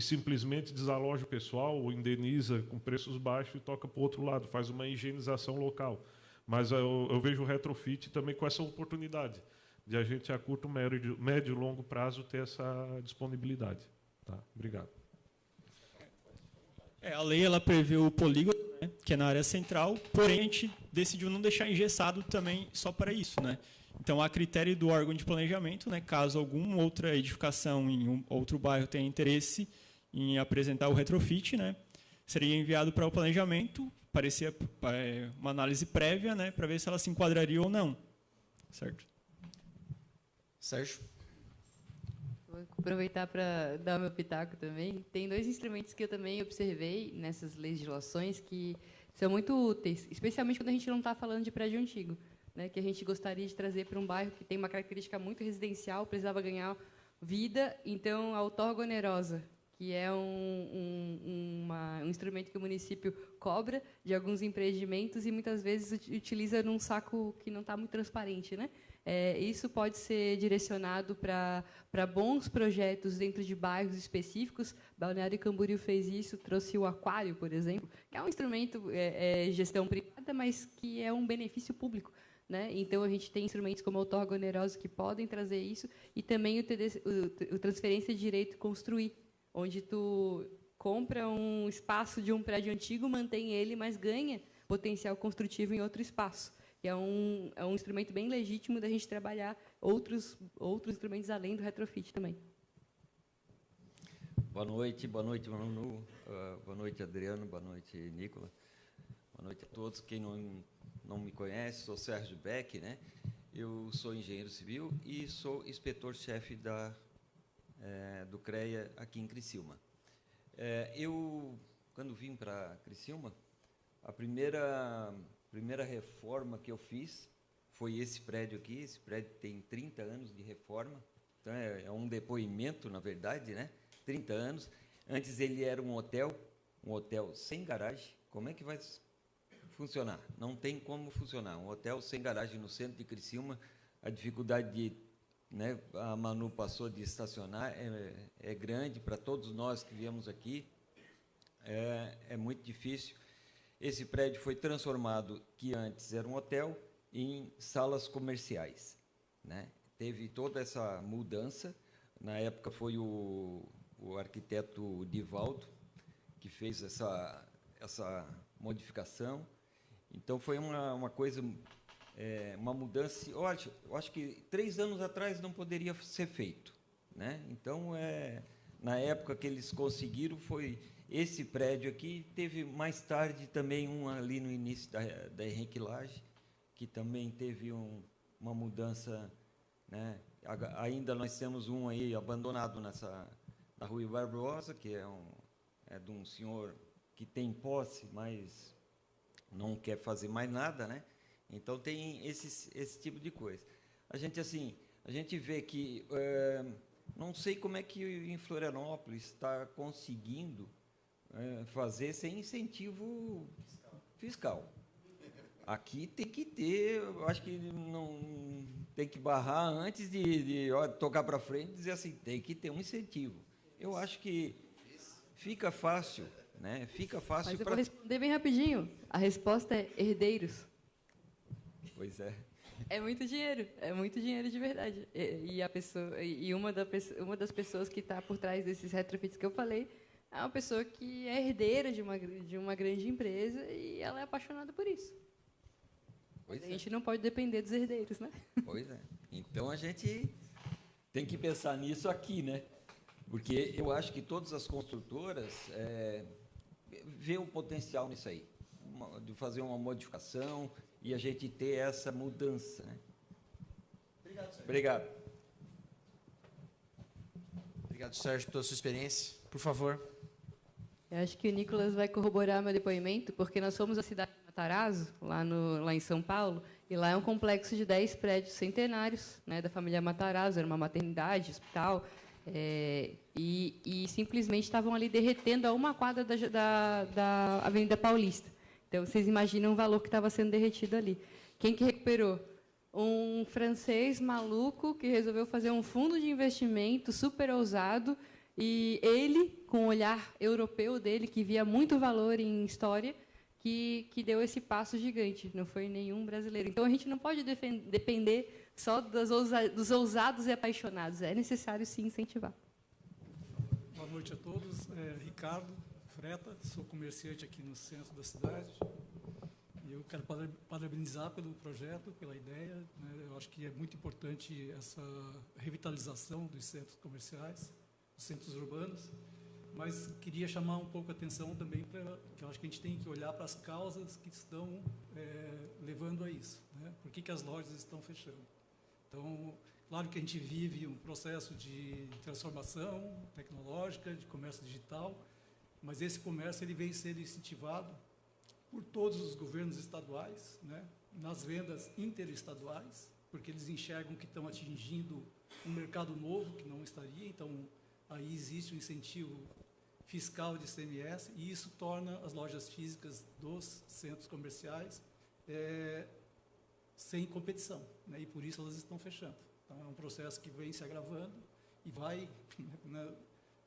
simplesmente desaloja o pessoal, ou indeniza com preços baixos e toca para o outro lado, faz uma higienização local. Mas eu vejo o retrofit também com essa oportunidade de a gente, a curto, médio e longo prazo, ter essa disponibilidade. Tá? Obrigado. A lei ela prevê o polígono, né, que é na área central, porém a gente decidiu não deixar engessado também só para isso, né? Então, a critério do órgão de planejamento, né, caso alguma outra edificação em outro bairro tenha interesse em apresentar o retrofit, né? Seria enviado para o planejamento, parecia uma análise prévia, né, para ver se ela se enquadraria ou não. Certo? Sérgio? Vou aproveitar para dar o meu pitaco também. Tem 2 instrumentos que eu também observei nessas legislações que são muito úteis, especialmente quando a gente não está falando de prédio antigo, né, que a gente gostaria de trazer para um bairro que tem uma característica muito residencial, precisava ganhar vida. Então, a outorga onerosa, que é um instrumento que o município cobra de alguns empreendimentos e muitas vezes utiliza num saco que não está muito transparente, né? Isso pode ser direcionado para bons projetos dentro de bairros específicos. Balneário Camboriú fez isso, trouxe o Aquário, por exemplo, que é um instrumento gestão privada, mas que é um benefício público, né? Então, a gente tem instrumentos como a outorga onerosa que podem trazer isso, e também o transferência de direito construir, onde tu compra um espaço de um prédio antigo, mantém ele, mas ganha potencial construtivo em outro espaço. Que é um instrumento bem legítimo da gente trabalhar outros instrumentos além do retrofit também. Boa noite, Manu. Boa noite, Adriano. Boa noite, Nicolas. Boa noite a todos. Quem não me conhece, sou Sérgio Beck, né? Eu sou engenheiro civil e sou inspetor-chefe do CREA aqui em Criciúma. Eu, quando vim para Criciúma, a primeira reforma que eu fiz foi esse prédio aqui. Esse prédio tem 30 anos de reforma, então é um depoimento, na verdade, né? 30 anos. Antes ele era um hotel sem garagem. Como é que vai funcionar? Não tem como funcionar. Um hotel sem garagem no centro de Criciúma, a dificuldade né, a Manu passou de estacionar, é grande para todos nós que viemos aqui, é muito difícil. Esse prédio foi transformado, que antes era um hotel, em salas comerciais, né? Teve toda essa mudança. Na época foi o arquiteto Divaldo que fez essa modificação. Então, foi uma coisa, uma mudança. Eu acho que 3 anos atrás não poderia ser feito, né? Então, na época que eles conseguiram, foi esse prédio aqui. Teve mais tarde também um ali no início da Henrique Lage, que também teve uma mudança, né? Ainda nós temos um aí abandonado na Rua Barbosa, que é de um senhor que tem posse, mas não quer fazer mais nada, né? Então, tem esse tipo de coisa. A gente vê que não sei como é que em Florianópolis está conseguindo fazer sem incentivo fiscal. Aqui tem que ter, eu acho que não tem que barrar antes de tocar para frente e dizer assim, tem que ter um incentivo. Eu acho que fica fácil, né? Fica fácil. Mas eu vou responder bem rapidinho. A resposta é herdeiros. Pois é. É muito dinheiro de verdade. Uma das pessoas que está por trás desses retrofits que eu falei é uma pessoa que é herdeira de uma grande empresa e ela é apaixonada por isso. A gente não pode depender dos herdeiros, né? Pois é. Então, a gente tem que pensar nisso aqui, né? Porque eu acho que todas as construtoras vê o potencial nisso aí, de fazer uma modificação e a gente ter essa mudança, né? Obrigado, Sérgio. Obrigado. Obrigado, Sérgio, pela sua experiência. Por favor. Eu acho que o Nicolas vai corroborar meu depoimento, porque nós fomos à cidade de Matarazzo, lá em São Paulo, e lá é um complexo de 10 prédios centenários, né, da família Matarazzo, era uma maternidade, hospital, e simplesmente estavam ali derretendo a uma quadra da Avenida Paulista. Então, vocês imaginam o valor que estava sendo derretido ali. Quem que recuperou? Um francês maluco que resolveu fazer um fundo de investimento super ousado, e ele, com o olhar europeu dele, que via muito valor em história, que deu esse passo gigante. Não foi nenhum brasileiro. Então, a gente não pode depender só dos ousados e apaixonados. É necessário, sim, incentivar. Boa noite a todos. Ricardo Freta, sou comerciante aqui no centro da cidade. E eu quero parabenizar pelo projeto, pela ideia, né? Eu acho que é muito importante essa revitalização dos centros comerciais, dos centros urbanos. mas queria chamar um pouco a atenção também que eu acho que a gente tem que olhar para as causas que estão levando a isso, né? Por que as lojas estão fechando? Então, claro que a gente vive um processo de transformação tecnológica, de comércio digital, mas esse comércio ele vem sendo incentivado por todos os governos estaduais, né? Nas vendas interestaduais, porque eles enxergam que estão atingindo um mercado novo que não estaria, então aí existe um incentivo fiscal de ICMS, e isso torna as lojas físicas dos centros comerciais sem competição, né? E por isso elas estão fechando. Então, é um processo que vem se agravando e vai, na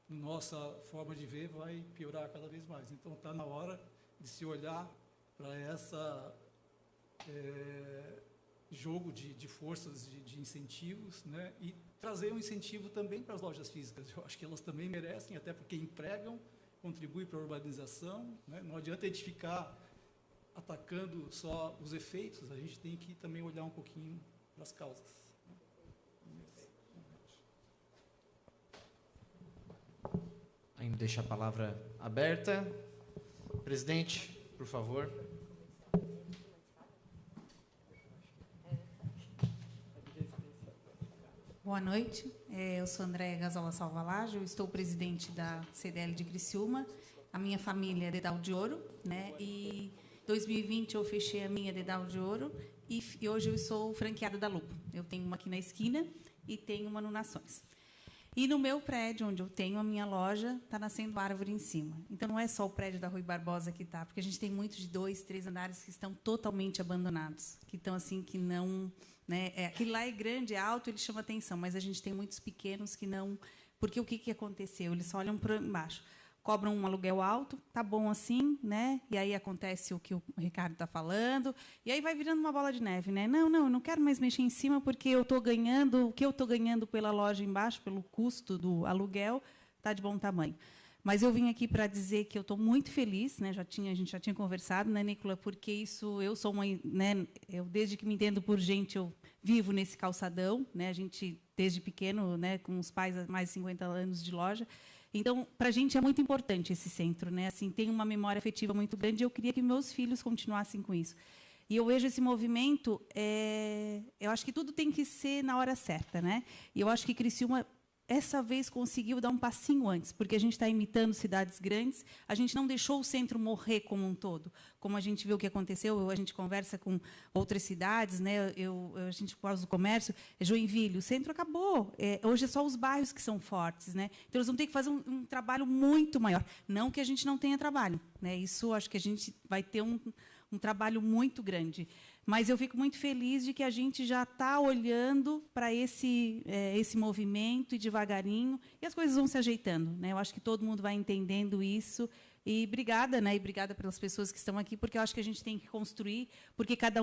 nossa forma de ver, vai piorar cada vez mais. Então, está na hora de se olhar para essa jogo de forças, de incentivos, né? E trazer um incentivo também para as lojas físicas. Eu acho que elas também merecem, até porque empregam, contribuem para a urbanização, né? Não adianta a gente ficar atacando só os efeitos, a gente tem que também olhar um pouquinho para as causas. Ainda deixa a palavra aberta. Presidente, por favor. Boa noite, eu sou Andréia Gazola Salvalage, eu estou presidente da CDL de Criciúma, a minha família é Dedal de Ouro, né? E em 2020 eu fechei a minha Dedal de Ouro e hoje eu sou franqueada da Lupo. Eu tenho uma aqui na esquina e tenho uma no Nações. E no meu prédio, onde eu tenho a minha loja, está nascendo árvore em cima. Então, não é só o prédio da Rui Barbosa que está, porque a gente tem muitos de 2, 3 andares que estão totalmente abandonados, que estão assim, que não... Né, aquele lá é grande, é alto, ele chama atenção, mas a gente tem muitos pequenos que não... Porque o que aconteceu? Eles só olham para embaixo, cobram um aluguel alto, tá bom assim, né? E aí acontece o que o Ricardo está falando, e aí vai virando uma bola de neve, né? Não, eu não quero mais mexer em cima porque eu estou ganhando, o que eu estou ganhando pela loja embaixo, pelo custo do aluguel, está de bom tamanho. Mas eu vim aqui para dizer que eu estou muito feliz, né? A gente já tinha conversado, né, Nicola? Porque isso, eu sou uma, né? Eu desde que me entendo por gente, eu vivo nesse calçadão, né? A gente desde pequeno, né? Com os pais há mais de 50 anos de loja. Então, para a gente é muito importante esse centro, né? Assim, tem uma memória afetiva muito grande. E eu queria que meus filhos continuassem com isso. E eu vejo esse movimento. Eu acho que tudo tem que ser na hora certa, né? E eu acho que Criciúma essa vez conseguiu dar um passinho antes, porque a gente está imitando cidades grandes, a gente não deixou o centro morrer como um todo, como a gente viu o que aconteceu, a gente conversa com outras cidades, né? A gente por causa do comércio, Joinville, o centro acabou, hoje é só os bairros que são fortes, né? Então eles vão ter que fazer um trabalho muito maior, não que a gente não tenha trabalho, né? Isso acho que a gente vai ter um trabalho muito grande. Mas eu fico muito feliz de que a gente já está olhando para esse movimento e devagarinho, e as coisas vão se ajeitando, né? Eu acho que todo mundo vai entendendo isso. E obrigada, né? E obrigada pelas pessoas que estão aqui, porque eu acho que a gente tem que construir, porque cada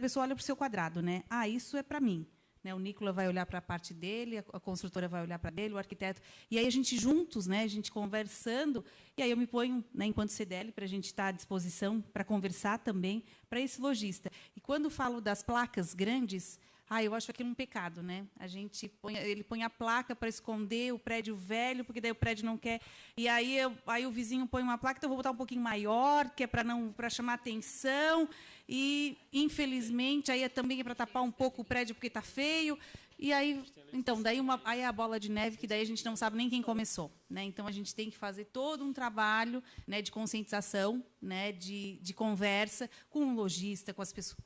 pessoa olha para o seu quadrado, né? Ah, isso é para mim. Né, o Nicola vai olhar para a parte dele, a construtora vai olhar para dele, o arquiteto. E aí a gente juntos, né, a gente conversando, e aí eu me ponho, né, enquanto CDL, para a gente estar à disposição para conversar também para esse lojista. E quando falo das placas grandes, eu acho aquilo um pecado, né? Ele põe a placa para esconder o prédio velho, porque daí o prédio não quer. E aí o vizinho põe uma placa, então eu vou botar um pouquinho maior, que é para chamar atenção. E infelizmente aí também é para tapar um pouco o prédio porque está feio. E aí, então, aí é a bola de neve que daí a gente não sabe nem quem começou, né? Então a gente tem que fazer todo um trabalho, né, de conscientização, né, de conversa com o lojista, com as pessoas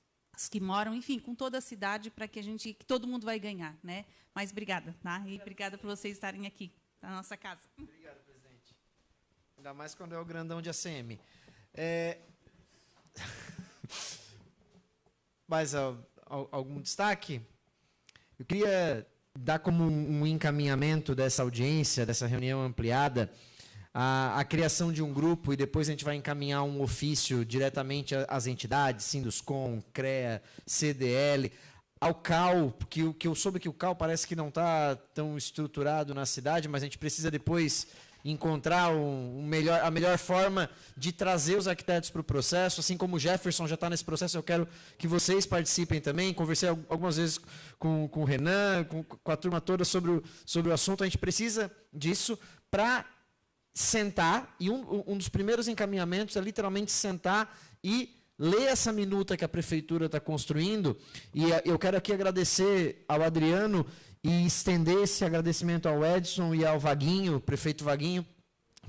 que moram, enfim, com toda a cidade, para que todo mundo vai ganhar, né? Mas obrigada, tá? E obrigada por vocês estarem aqui na nossa casa. Obrigado, presidente. Ainda mais quando é o grandão de ACM. Mais algum destaque? Eu queria dar como um encaminhamento dessa audiência, dessa reunião ampliada, a criação de um grupo, e depois a gente vai encaminhar um ofício diretamente às entidades, Sinduscom, CREA, CDL, ao CAL, porque o que eu soube que o CAL parece que não está tão estruturado na cidade, mas a gente precisa depois encontrar a melhor forma de trazer os arquitetos para o processo, assim como o Jefferson já está nesse processo, eu quero que vocês participem também. Conversei algumas vezes com o Renan, com a turma toda sobre o assunto. A gente precisa disso para sentar, e um dos primeiros encaminhamentos é literalmente sentar e ler essa minuta que a prefeitura está construindo, e eu quero aqui agradecer ao Adriano e estender esse agradecimento ao Edson e ao Vaguinho, prefeito Vaguinho,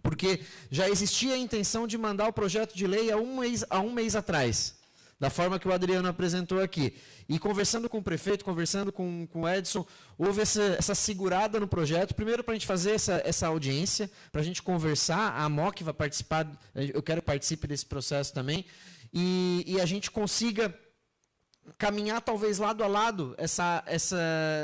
porque já existia a intenção de mandar o projeto de lei há um mês atrás, da forma que o Adriano apresentou aqui. E conversando com o prefeito, conversando com o Edson, houve essa segurada no projeto, primeiro para a gente fazer essa audiência, para a gente conversar, a AMOC vai participar, eu quero que participe desse processo também, e a gente consiga caminhar talvez lado a lado essa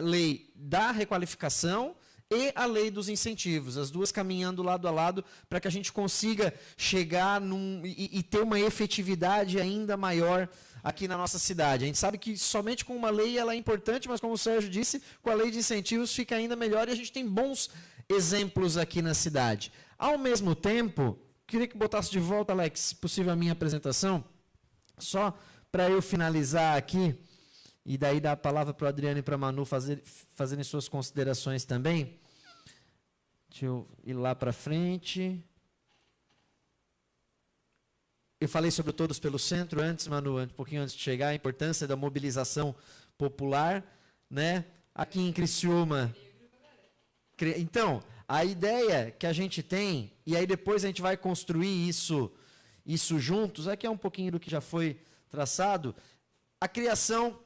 lei da requalificação e a lei dos incentivos, as duas caminhando lado a lado, para que a gente consiga chegar e ter uma efetividade ainda maior aqui na nossa cidade. A gente sabe que somente com uma lei ela é importante, mas como o Sérgio disse, com a lei de incentivos fica ainda melhor, e a gente tem bons exemplos aqui na cidade. Ao mesmo tempo, queria que botasse de volta, Alex, se possível, a minha apresentação, só para eu finalizar aqui, e daí dar a palavra para o Adriano e para a Manu fazerem suas considerações também. Deixa eu ir lá para frente. Eu falei sobre Todos pelo Centro antes, Manu, um pouquinho antes de chegar, a importância da mobilização popular, né? Aqui em Criciúma. Então, a ideia que a gente tem, e aí depois a gente vai construir isso juntos, aqui é um pouquinho do que já foi traçado, a criação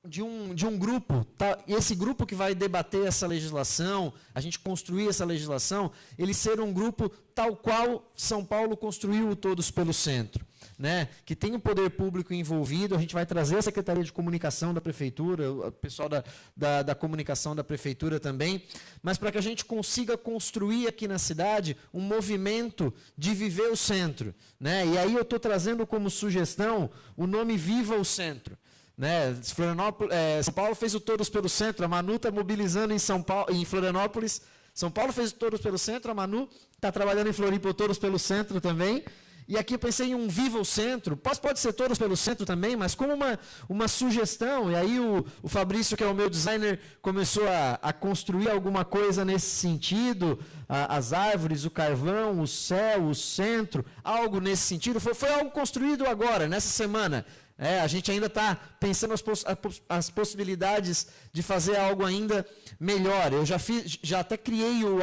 de um grupo, tá? E esse grupo que vai debater essa legislação, a gente construir essa legislação, ele ser um grupo tal qual São Paulo construiu o Todos pelo Centro, né? Que tem o poder público envolvido, a gente vai trazer a Secretaria de Comunicação da Prefeitura, o pessoal da comunicação da Prefeitura também, mas para que a gente consiga construir aqui na cidade um movimento de viver o centro, né? E aí eu estou trazendo como sugestão o nome Viva o Centro. Né? São Paulo fez o Todos pelo Centro, a Manu está mobilizando em Florianópolis. São Paulo fez o Todos pelo Centro, a Manu está trabalhando em Floripa o Todos pelo Centro também. E aqui eu pensei em um Viva o Centro, pode ser Todos pelo Centro também, mas como uma sugestão, e aí o Fabrício, que é o meu designer, começou a construir alguma coisa nesse sentido, as árvores, o carvão, o céu, o centro, algo nesse sentido, foi algo construído agora, nessa semana. A gente ainda está pensando as possibilidades de fazer algo ainda melhor. Eu já até criei o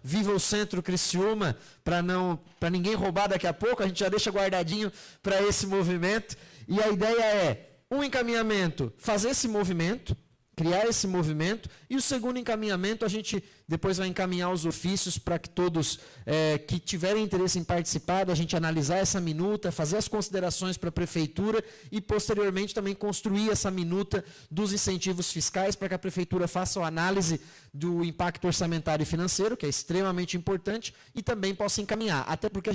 @Viva o Centro Criciúma, para ninguém roubar daqui a pouco, a gente já deixa guardadinho para esse movimento. E a ideia é, um encaminhamento, fazer esse movimento, criar esse movimento, e o segundo encaminhamento, a gente depois vai encaminhar os ofícios para que todos que tiverem interesse em participar, a gente analisar essa minuta, fazer as considerações para a Prefeitura e, posteriormente, também construir essa minuta dos incentivos fiscais para que a Prefeitura faça a análise do impacto orçamentário e financeiro, que é extremamente importante, e também possa encaminhar. Até porque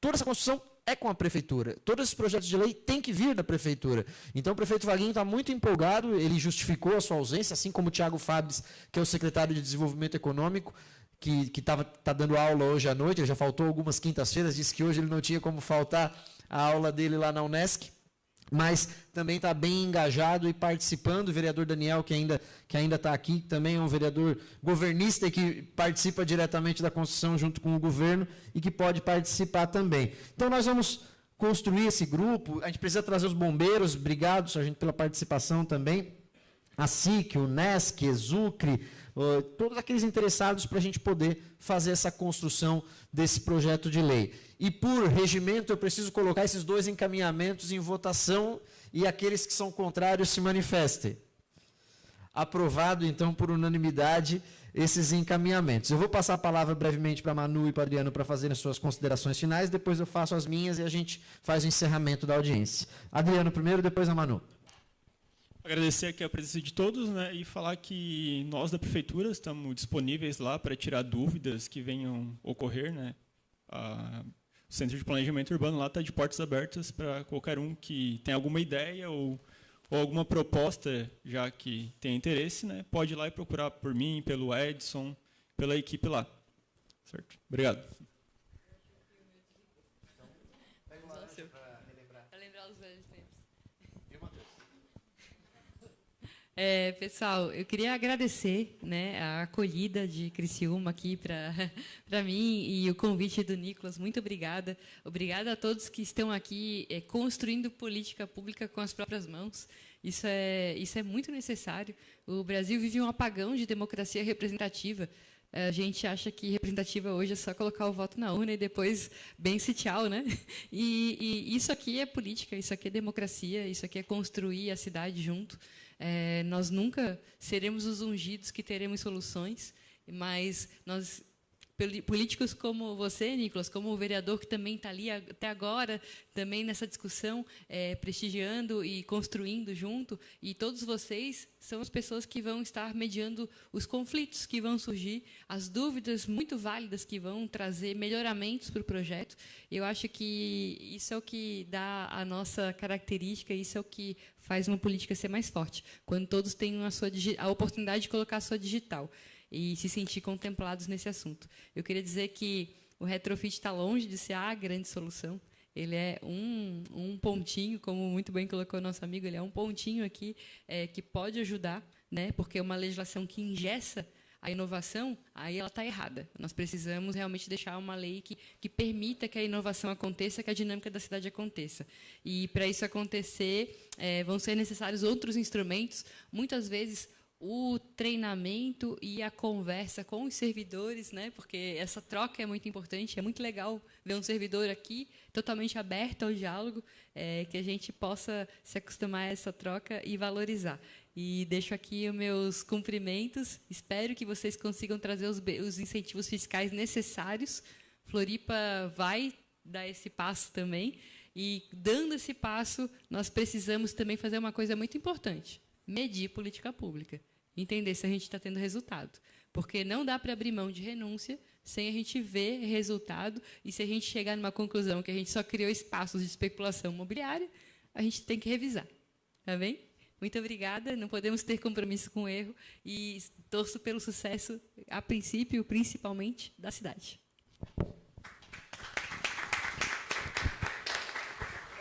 toda essa construção é com a Prefeitura. Todos esses projetos de lei têm que vir da Prefeitura. Então, o prefeito Vaguinho está muito empolgado, ele justificou a sua ausência, assim como o Thiago Fabres, que é o secretário de Desenvolvimento Econômico, que está dando aula hoje à noite, ele já faltou algumas quintas-feiras, disse que hoje ele não tinha como faltar a aula dele lá na Unesc, mas também está bem engajado e participando. O vereador Daniel, que ainda está aqui, também é um vereador governista e que participa diretamente da construção junto com o governo e que pode participar também. Então, nós vamos construir esse grupo. A gente precisa trazer os bombeiros. Obrigado, sargento, pela participação também. A SIC, o NESC, Exucre, todos aqueles interessados para a gente poder fazer essa construção desse projeto de lei. E, por regimento, eu preciso colocar esses dois encaminhamentos em votação e aqueles que são contrários se manifestem. Aprovado, então, por unanimidade, esses encaminhamentos. Eu vou passar a palavra brevemente para a Manu e para o Adriano para fazerem as suas considerações finais, depois eu faço as minhas e a gente faz o encerramento da audiência. Adriano primeiro, depois a Manu. Agradecer aqui a presença de todos, né, e falar que nós da Prefeitura estamos disponíveis lá para tirar dúvidas que venham ocorrer, né. O Centro de Planejamento Urbano lá está de portas abertas para qualquer um que tenha alguma ideia ou alguma proposta, já que tem interesse, né, pode ir lá e procurar por mim, pelo Edson, pela equipe lá. Certo? Obrigado. Pessoal, eu queria agradecer, né, a acolhida de Criciúma aqui para mim e o convite do Nicolas. Muito obrigada. Obrigada a todos que estão aqui construindo política pública com as próprias mãos. Isso é muito necessário. O Brasil vive um apagão de democracia representativa. A gente acha que representativa hoje é só colocar o voto na urna e depois bem-se tchau, né? E isso aqui é política, isso aqui é democracia, isso aqui é construir a cidade junto. Nós nunca seremos os ungidos que teremos soluções, mas nós, políticos como você, Nicolas, como o vereador que também está ali até agora, também nessa discussão, prestigiando e construindo junto, e todos vocês são as pessoas que vão estar mediando os conflitos que vão surgir, as dúvidas muito válidas que vão trazer melhoramentos para o projeto. Eu acho que isso é o que dá a nossa característica, isso é o que faz uma política ser mais forte, quando todos têm a oportunidade de colocar a sua digital e se sentir contemplados nesse assunto. Eu queria dizer que o retrofit está longe de ser a grande solução. Ele é um pontinho, como muito bem colocou o nosso amigo, ele é um pontinho aqui que pode ajudar, né? Porque é uma legislação que engessa a inovação, aí ela está errada. Nós precisamos realmente deixar uma lei que permita que a inovação aconteça, que a dinâmica da cidade aconteça. E, para isso acontecer, vão ser necessários outros instrumentos, muitas vezes o treinamento e a conversa com os servidores, né? Porque essa troca é muito importante, é muito legal ver um servidor aqui totalmente aberto ao diálogo, que a gente possa se acostumar a essa troca e valorizar. E deixo aqui os meus cumprimentos, espero que vocês consigam trazer os incentivos fiscais necessários. Floripa vai dar esse passo também, e, dando esse passo, nós precisamos também fazer uma coisa muito importante: medir política pública, entender se a gente está tendo resultado, porque não dá para abrir mão de renúncia sem a gente ver resultado, e se a gente chegar numa conclusão que a gente só criou espaços de especulação imobiliária, a gente tem que revisar, tá bem? Muito obrigada, não podemos ter compromisso com o erro, e torço pelo sucesso, a princípio, principalmente, da cidade.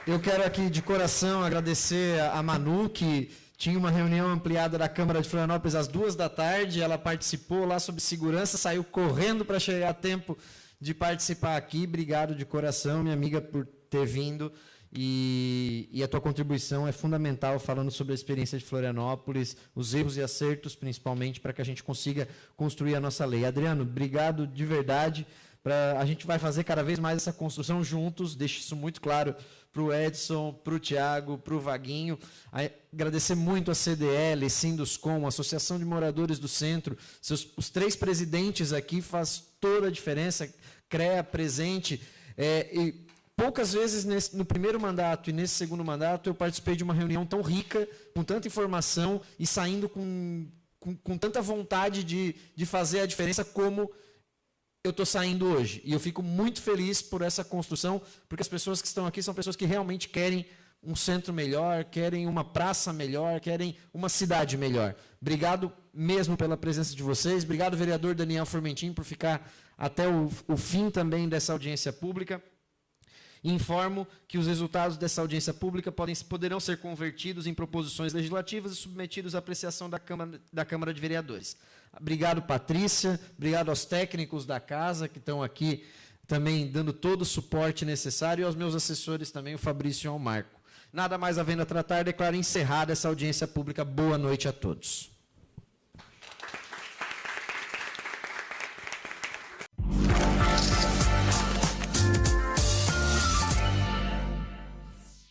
Eu quero aqui, de coração, agradecer a Manu, que tinha uma reunião ampliada da Câmara de Florianópolis às 14h, ela participou lá sobre segurança, saiu correndo para chegar a tempo de participar aqui. Obrigado de coração, minha amiga, por ter vindo, e a tua contribuição é fundamental, falando sobre a experiência de Florianópolis, os erros e acertos, principalmente, para que a gente consiga construir a nossa lei. Adriano, obrigado de verdade. A gente vai fazer cada vez mais essa construção juntos, deixo isso muito claro para o Edson, para o Tiago, para o Vaguinho. Agradecer muito a CDL, Sinduscom, Associação de Moradores do Centro, os 3 presidentes aqui, faz toda a diferença, CREA presente. E poucas vezes no primeiro mandato e nesse segundo mandato eu participei de uma reunião tão rica, com tanta informação e saindo com tanta vontade de fazer a diferença como eu estou saindo hoje. E eu fico muito feliz por essa construção, porque as pessoas que estão aqui são pessoas que realmente querem um centro melhor, querem uma praça melhor, querem uma cidade melhor. Obrigado mesmo pela presença de vocês. Obrigado, vereador Daniel Formentin, por ficar até o fim também dessa audiência pública. Informo que os resultados dessa audiência pública poderão ser convertidos em proposições legislativas e submetidos à apreciação da Câmara de Vereadores. Obrigado, Patrícia. Obrigado aos técnicos da casa que estão aqui também dando todo o suporte necessário, e aos meus assessores também, o Fabrício e o Marco. Nada mais havendo a tratar, declaro encerrada essa audiência pública. Boa noite a todos.